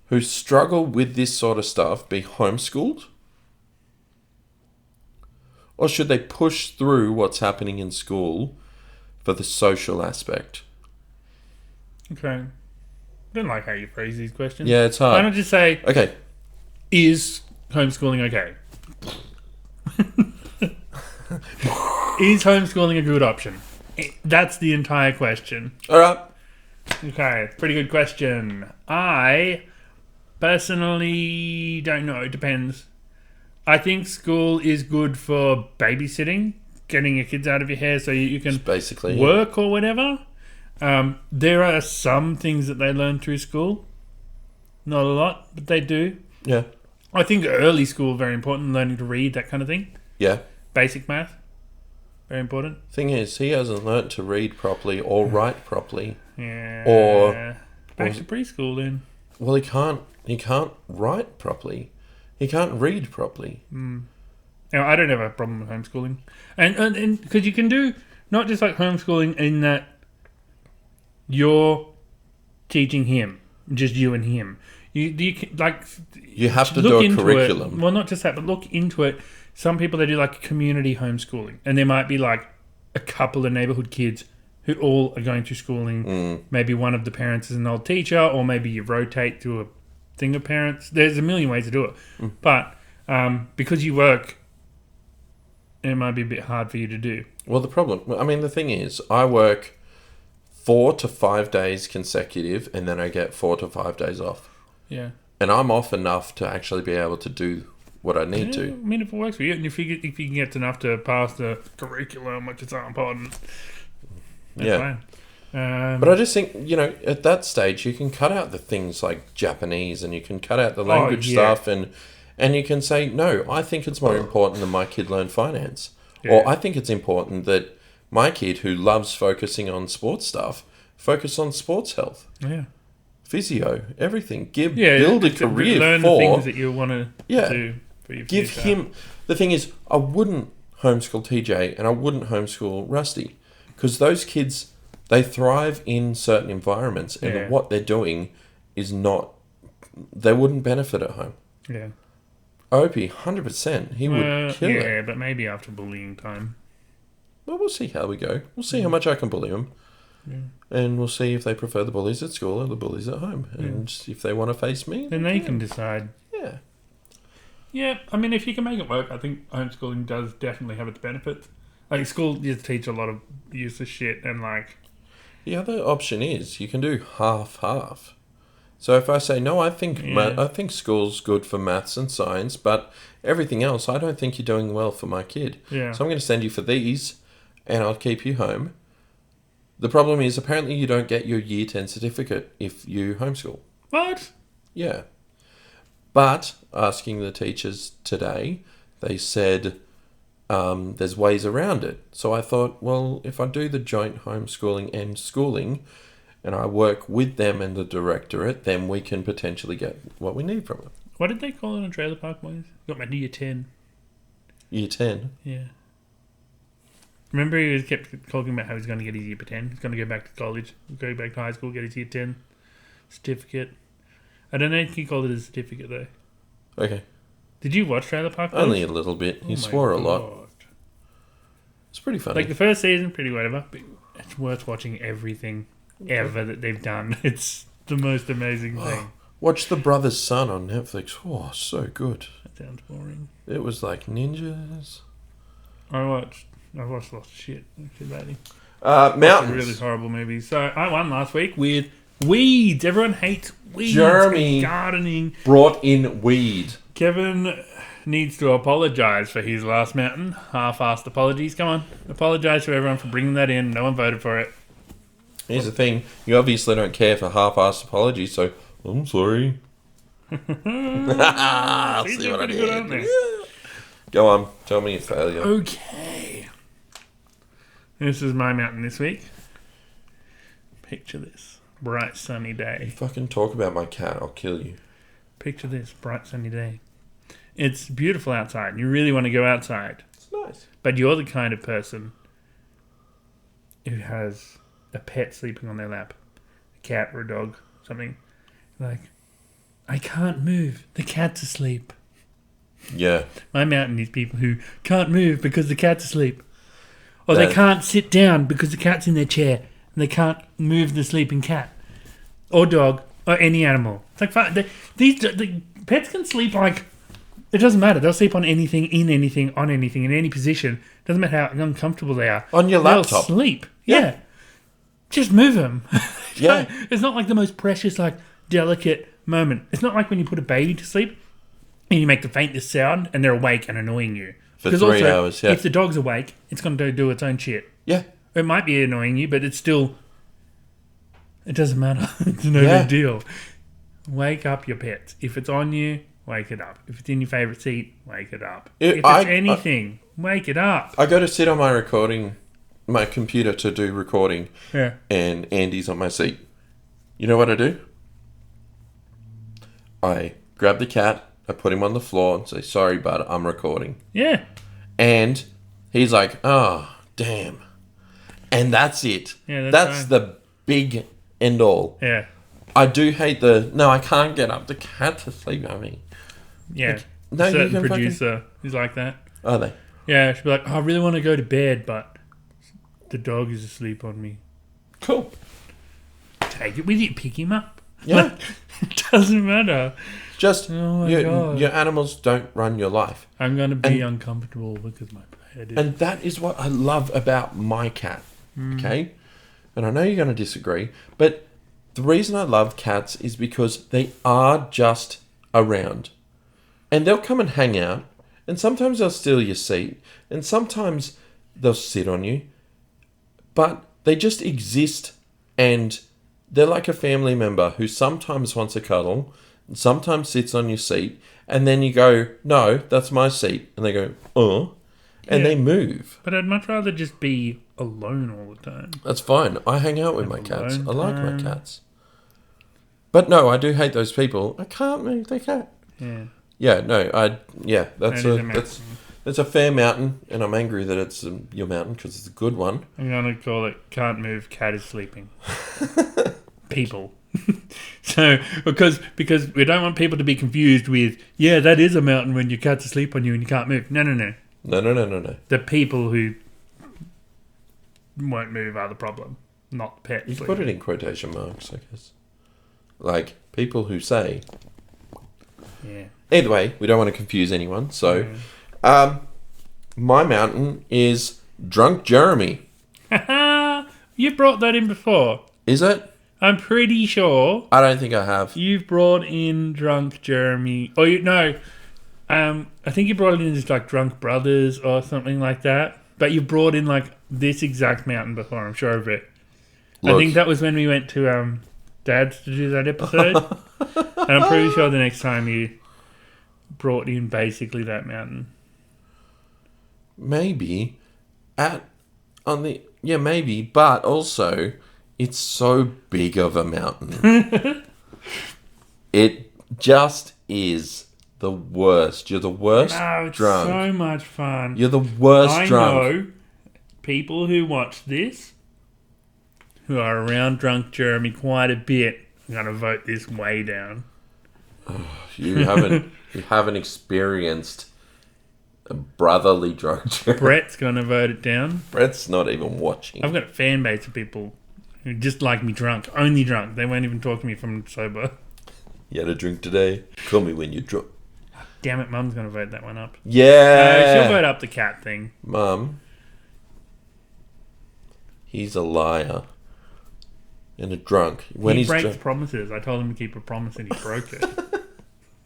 who struggle with this sort of stuff be homeschooled? Or should they push through what's happening in school for the social aspect? Okay. I don't like how you phrase these questions. Yeah, it's hard. Why not just say, Okay. is homeschooling okay? Is homeschooling a good option? That's the entire question. All right. Okay, pretty good question. I personally don't know. It depends. I think school is good for babysitting, getting your kids out of your hair so you can Basically work or whatever. There are some things that they learn through school. Not a lot, but they do. Yeah. I think early school very important, learning to read, that kind of thing. Yeah. Basic math, very important. Thing is, he hasn't learnt to read properly or write properly. Yeah. Or back to preschool then. Well, he can't write properly. He can't read properly. Now, I don't have a problem with homeschooling, and because you can do not just like homeschooling in that you're teaching him, just you and him. You have to do a curriculum. Well, not just that, but look into it. Some people, they do like community homeschooling, and there might be like a couple of neighborhood kids who all are going through schooling. Maybe one of the parents is an old teacher, or maybe you rotate through a thing of parents. There's a million ways to do it. But because you work, it might be a bit hard for you to do. Well, the thing is, I work 4 to 5 days consecutive, and then I get 4 to 5 days off. Yeah. And I'm off enough to actually be able to do what I need to. I mean, if it works for you, and if you can get enough to pass the curriculum, which is so important, that's fine. But I just think, at that stage, you can cut out the things like Japanese, and you can cut out the language stuff, and you can say, no, I think it's more important that my kid learn finance. Yeah. Or I think it's important that my kid, who loves focusing on sports stuff, focus on sports health. Yeah. Physio, everything. Build a career learn for... the things that you want to do for your Give future. him... The thing is, I wouldn't homeschool TJ, and I wouldn't homeschool Rusty, because those kids, they thrive in certain environments, and what they're doing is not... They wouldn't benefit at home. Yeah. Opie, 100%. He would kill it. Yeah, but maybe after bullying time. Well, we'll see how we go. We'll see how much I can bully them. Yeah. And we'll see if they prefer the bullies at school or the bullies at home. And if they want to face me... Then they can decide. Yeah. Yeah, I mean, if you can make it work, I think homeschooling does definitely have its benefits. Like, school, you teach a lot of useless shit, and like... The other option is you can do half-half. So if I say, no, I think school's good for maths and science, but everything else, I don't think you're doing well for my kid. Yeah. So I'm going to send you for these, and I'll keep you home. The problem is, apparently you don't get your Year 10 certificate if you homeschool. What? Yeah. But, asking the teachers today, they said there's ways around it. So I thought, well, if I do the joint homeschooling and schooling, and I work with them and the directorate, then we can potentially get what we need from it. What did they call it on Trailer Park Boys? Got my Year 10. Year 10? Yeah. Remember he kept talking about how he's going to get his Year 10? He's going to go back to college, go back to high school, get his Year 10 certificate. I don't know if he called it a certificate, though. Okay. Did you watch Trailer Park Boys? Only a little bit. He swore a lot. It's pretty funny. Like, the first season, pretty whatever, but it's worth watching everything ever that they've done. It's the most amazing thing. Watch The Brother's Son on Netflix. Oh, so good. That sounds boring. It was like ninjas. I've watched lots of shit. Too badly. Mountains. Really horrible movies. So I won last week with weeds. Everyone hates weeds. Jeremy gardening brought in weed. Kevin needs to apologise for his last mountain. Half-assed apologies. Come on, apologise to everyone for bringing that in. No one voted for it. Here's the thing. You obviously don't care for half-assed apologies, so I'm sorry. I'll see what I did. Go on. Tell me your failure. Okay. This is my mountain this week. Picture this. Bright sunny day. You fucking talk about my cat, I'll kill you. Picture this. Bright sunny day. It's beautiful outside. And you really want to go outside. It's nice. But you're the kind of person who has a pet sleeping on their lap. A cat or a dog, something. Like, I can't move. The cat's asleep. Yeah. My mountain is people who can't move because the cat's asleep. Or they can't sit down because the cat's in their chair. And they can't move the sleeping cat. Or dog. Or any animal. It's like, the pets can sleep like... It doesn't matter. They'll sleep on anything, in anything, on anything, in any position. Doesn't matter how uncomfortable they are. On your laptop. They'll sleep. Yeah. Just move them. Yeah. It's not like the most precious, like, delicate moment. It's not like when you put a baby to sleep and you make the faintest sound and they're awake and annoying you. For 3 hours, yeah. If the dog's awake, it's going to do its own shit. Yeah. It might be annoying you, but it's still... It doesn't matter. It's no big deal. Wake up your pets. If it's on you, wake it up. If it's in your favourite seat, wake it up. If it's anything, wake it up. I go to sit on my computer to do recording. Yeah. And Andy's on my seat. You know what I do? I grab the cat, I put him on the floor and say, sorry, bud, I'm recording. Yeah. And he's like, oh, damn. And that's it. Yeah, that's the big end all. Yeah. I do hate no, I can't get up. The cat's asleep. I mean, yeah. No, certain producer is like that. Are they? Yeah, she'll be like, oh, I really want to go to bed, but the dog is asleep on me. Cool. Take it with you. Pick him up. Yeah. It doesn't matter. Just God. your animals don't run your life. I'm going to be uncomfortable because my head is... And that is what I love about my cat. Okay? And I know you're going to disagree, but the reason I love cats is because they are just around. And they'll come and hang out, and sometimes they'll steal your seat, and sometimes they'll sit on you, but they just exist, and they're like a family member who sometimes wants a cuddle, and sometimes sits on your seat, and then you go, no, that's my seat. And they go, oh, and they move. But I'd much rather just be alone all the time. That's fine. I hang out with my cats. I like my cats. But no, I do hate those people. I can't move the cat. Yeah. Yeah, no, that's a fair mountain, and I'm angry that it's your mountain because it's a good one. I'm going to call it can't move, cat is sleeping. People. So, because we don't want people to be confused with, yeah, that is a mountain when your cat's asleep on you and you can't move. No. No. The people who won't move are the problem, not the pets. You put it in quotation marks, I guess. Like, people who say... Yeah. Either way, we don't want to confuse anyone. So, my mountain is Drunk Jeremy. You've brought that in before. Is it? I'm pretty sure. I don't think I have. You've brought in Drunk Jeremy. Oh, I think you brought it in as like Drunk Brothers or something like that. But you brought in like this exact mountain before, I'm sure of it. Look. I think that was when we went to Dad's to do that episode. And I'm pretty sure the next time you brought in basically that mountain. Maybe. Maybe, but also it's so big of a mountain. It just is the worst. You're the worst it's drunk. So much fun. You're the worst drunk. I know people who watch this who are around Drunk Jeremy quite a bit. I'm going to vote this way down. You haven't experienced a brotherly drunk Jeremy. Brett's going to vote it down. Brett's not even watching. I've got a fan base of people who just like me drunk. Only drunk. They won't even talk to me if I'm sober. You had a drink today? Call me when you're drunk. Damn it, Mum's going to vote that one up. Yeah. She'll vote up the cat thing. Mum. He's a liar. And a drunk. When he breaks promises. I told him to keep a promise and he broke it.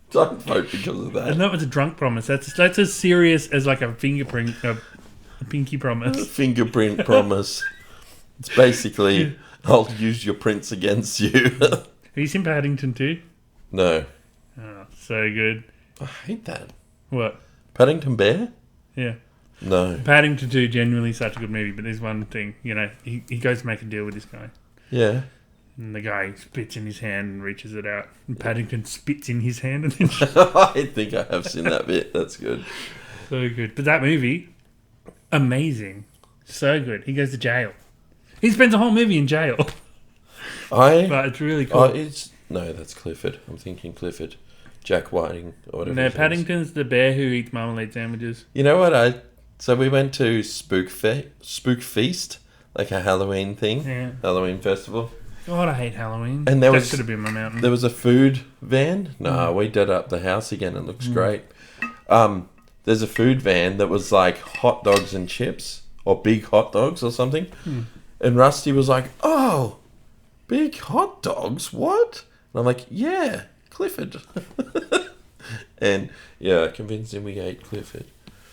Don't vote because of that. And that was a drunk promise. That's as serious as like a fingerprint, a pinky promise. A fingerprint promise. It's basically, I'll use your prints against you. Have you seen Paddington 2? No. Oh, so good. I hate that. What? Paddington Bear? Yeah. No. Paddington 2 genuinely such a good movie, but there's one thing, he goes to make a deal with this guy. Yeah. And the guy spits in his hand and reaches it out. And Paddington spits in his hand. And then I think I have seen that bit. That's good. So good. But that movie, amazing. So good. He goes to jail. He spends a whole movie in jail. But it's really cool. No, that's Clifford. I'm thinking Clifford. Jack Whiting or whatever. No, Paddington's the bear who eats marmalade sandwiches. You know what? So we went to Spook Feast, like a Halloween thing. Yeah. Halloween festival. God, I hate Halloween. And that should have been my mountain. There was a food van. No, we did up the house again. It looks great. There's a food van that was like hot dogs and chips, or big hot dogs or something. And Rusty was like, "Oh, big hot dogs? What?" And I'm like, "Yeah, Clifford." And yeah, I convinced him we ate Clifford.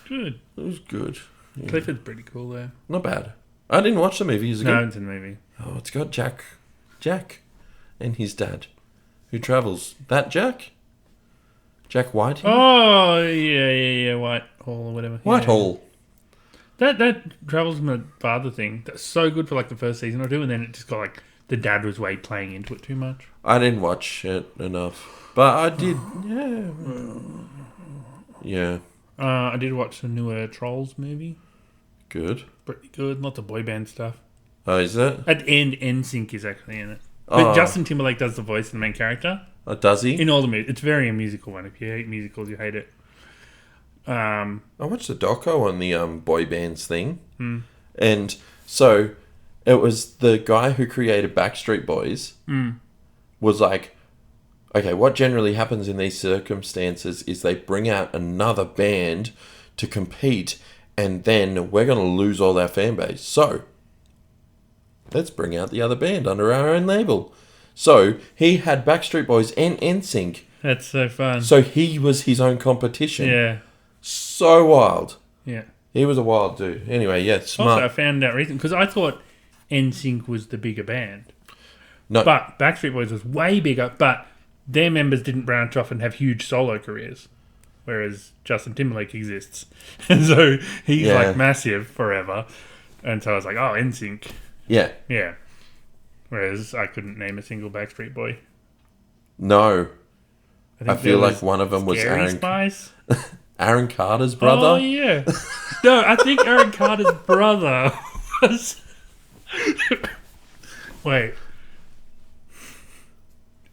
Good. It was good. Yeah. Clifford's pretty cool though. Not bad. I didn't watch the movie. Is it No, good? it's in the movie. Oh, it's got Jack, and his dad, who travels. That Jack Whiting. Oh yeah, Whitehall or whatever. Whitehall. Yeah. That travels my father thing. That's so good for like the first season or two, and then it just got like the dad was way playing into it too much. I didn't watch it enough, but I did. Yeah. I did watch the newer Trolls movie. Good. Pretty good. Lots of boy band stuff. Oh, is it? At the end, NSYNC is actually in it. But Justin Timberlake does the voice of the main character. Oh, does he? In all the movies. It's very a musical one. If you hate musicals, you hate it. I watched the doco on the boy bands thing. And so it was the guy who created Backstreet Boys was like, okay, what generally happens in these circumstances is they bring out another band to compete, and then we're going to lose all our fan base. So let's bring out the other band under our own label. So he had Backstreet Boys and NSYNC. That's so fun. So he was his own competition. Yeah. So wild. Yeah. He was a wild dude. Anyway, yeah, smart. Also, I found out recently, because I thought NSYNC was the bigger band. No. But Backstreet Boys was way bigger, but their members didn't branch off and have huge solo careers. Whereas Justin Timberlake exists. And so he's like massive forever. And so I was like, oh, NSYNC. Yeah. Yeah. Whereas I couldn't name a single Backstreet Boy. No. I feel like one of them was Scary Spice. Aaron Carter's brother. Oh, yeah. No, I think Aaron Carter's brother was... Wait.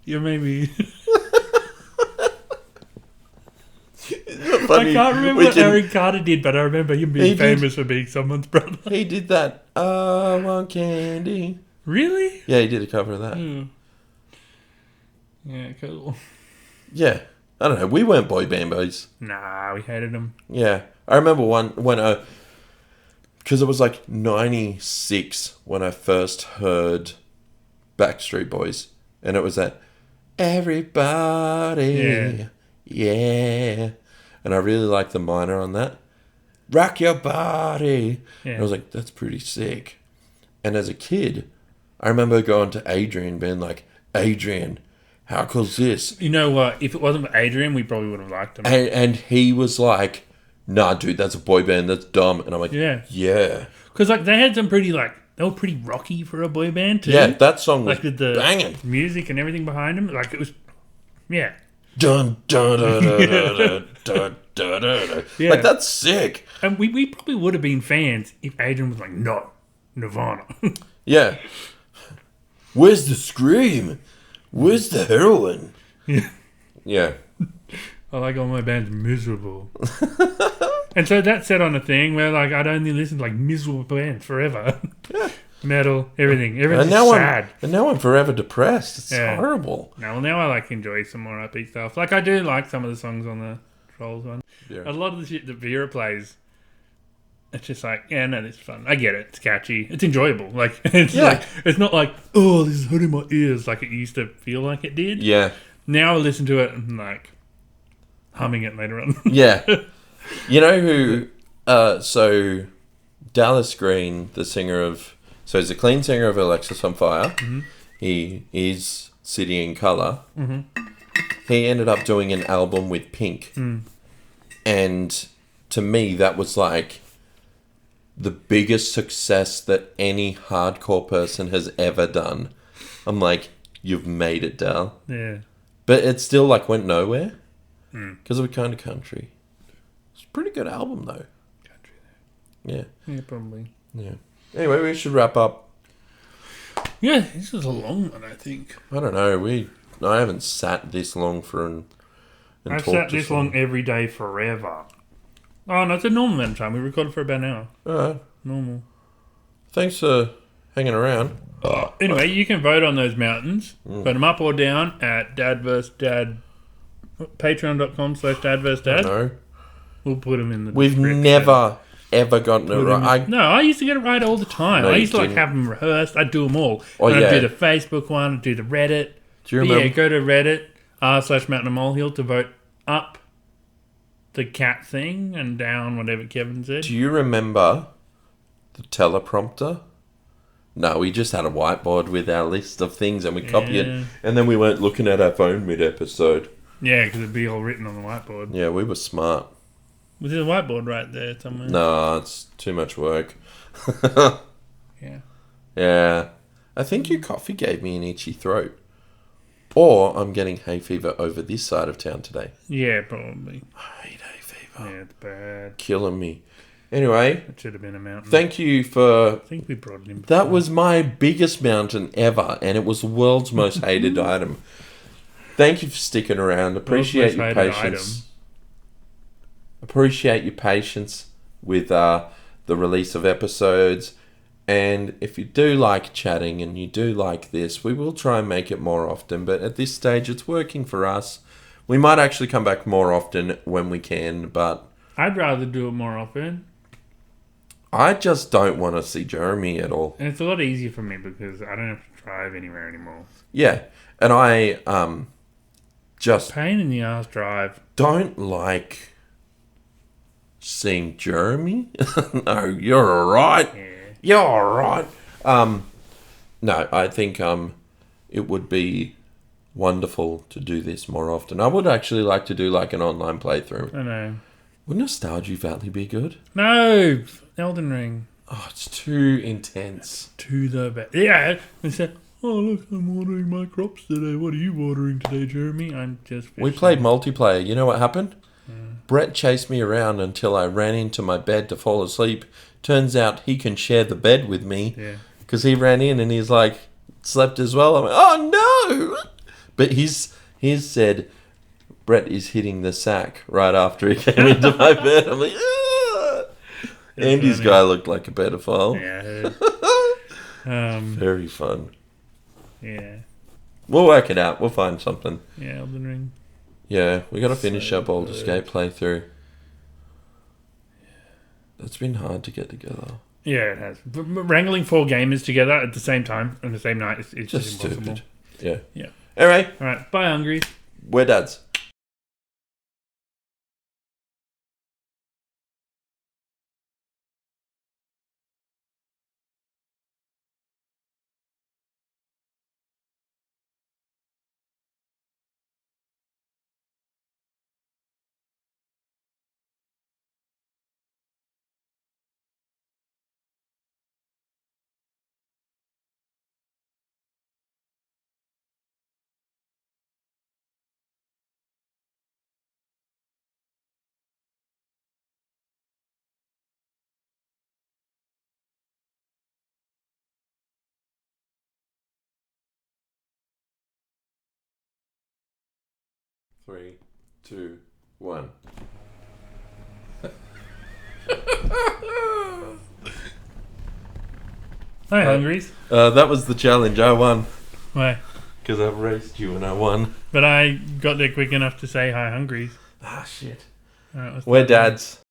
You made me... I can't remember what Aaron Carter did, but I remember him being famous for being someone's brother. He did that. I want candy. Really? Yeah, he did a cover of that. Yeah, cool. Yeah. I don't know. We weren't boy band boys. Nah, we hated them. Yeah. I remember when because it was like 96 when I first heard Backstreet Boys. And it was that, everybody, yeah. And I really liked the minor on that. Rock your body. Yeah. And I was like, that's pretty sick. And as a kid, I remember going to Adrian being like, Adrian, how cool's this? You know what? If it wasn't for Adrian, we probably would have liked him. And he was like, nah, dude, that's a boy band. That's dumb. And I'm like, yeah. Because like they had some pretty they were pretty rocky for a boy band too. Yeah, that song was like with the banging. Music and everything behind them. Like it was, Dun, dun, dun, dun, dun, dun, dun, dun. Yeah. Like, that's sick. And we probably would have been fans if Adrian was like, no, Nirvana. Yeah. Where's the scream? Where's the heroin? Yeah. I like all my bands miserable. And so that set on a thing where like I'd only listen to like miserable bands forever. Yeah. Metal, everything. Everything's now sad. And now I'm forever depressed. It's horrible. Now I like enjoy some more upbeat stuff. Like I do like some of the songs on the Trolls one. Yeah. A lot of the shit that Vera plays, it's just like, yeah, no, this is fun. I get it. It's catchy. It's enjoyable. Like it's like it's not like, oh, this is hurting my ears like it used to feel like it did. Yeah. Now I listen to it and I'm like humming it later on. Yeah. You know who so Dallas Green, the singer of he's the clean singer of Alexis on Fire. Mm-hmm. He is City in Colour. Mm-hmm. He ended up doing an album with Pink. And to me, that was like the biggest success that any hardcore person has ever done. I'm like, you've made it, Dal. Yeah. But it still like went nowhere because of a kind of country. It's a pretty good album though. Country. Yeah. Yeah, probably. Yeah. Anyway, we should wrap up. Yeah, this is a long one, I think. I don't know. I haven't sat this long and I've talked sat to this someone. long every day forever. Oh, no, it's a normal amount of time. We recorded for about an hour. All right. Normal. Thanks for hanging around. Anyway, you can vote on those mountains. Vote them up or down at Dad vs. Dad. Patreon.com/Dad vs. Dad. No. We'll put them in the We've description. never, ever gotten it right. No, I used to get it right all the time. No, I used to didn't. have them rehearsed. I'd do them all. Oh, and yeah. I'd do the Facebook one. I'd do the Reddit. Do you But remember? yeah, go to Reddit r/Mountain and Molehill to vote up the cat thing and down whatever Kevin said. Do you remember the teleprompter? No, we just had a whiteboard with our list of things and we copied it. And then we weren't looking at our phone mid-episode. Yeah, because it'd be all written on the whiteboard. Yeah, we were smart. Was there a whiteboard right there somewhere? No, it's too much work. Yeah. Yeah. I think your coffee gave me an itchy throat. Or I'm getting hay fever over this side of town today. Yeah, probably. I hate hay fever. Yeah, it's bad. Killing me. Anyway, It should have been a mountain. thank you for... I think we brought it in. That was my biggest mountain ever, and it was the world's most hated item. Thank you for sticking around. Appreciate your patience. Appreciate your patience with the release of episodes. And if you do like chatting and you do like this, we will try and make it more often. But at this stage, it's working for us. We might actually come back more often when we can, but... I'd rather do it more often. I just don't want to see Jeremy at all. And it's a lot easier for me because I don't have to drive anywhere anymore. Yeah, and I just Pain in the ass drive. don't like seeing Jeremy. No, you're all right. Yeah. You're all right. No, I think it would be wonderful to do this more often. I would actually like to do like an online playthrough. I know. Would Nostalgia Valley be good? No! Elden Ring. Oh, it's too intense. To the best. Yeah. They said, oh, look, I'm watering my crops today. What are you watering today, Jeremy? I'm just fishing. We played multiplayer. You know what happened? Brett chased me around until I ran into my bed to fall asleep. Turns out he can share the bed with me. Yeah. Because he ran in and he's like, slept as well. I went, oh no! But he's said, Brett is hitting the sack right after he came into my bed. I'm like, ah! Andy's funny. guy looked like a pedophile. Yeah, I heard. Very fun. Yeah. We'll work it out. We'll find something. Yeah, Elden Ring. Yeah, we got to finish So our Bold good. Escape playthrough. It's been hard to get together. Yeah, it has. But wrangling 4 gamers together at the same time on the same night is Just just impossible. stupid. Yeah. Yeah. Anyway, All right. Bye, Hungry. we're dads. Three, two, one. Hi, Hungries. That was the challenge. I won. Why? Because I've raced you and I won. But I got there quick enough to say hi, Hungries. Ah, shit. All right, let's We're dads.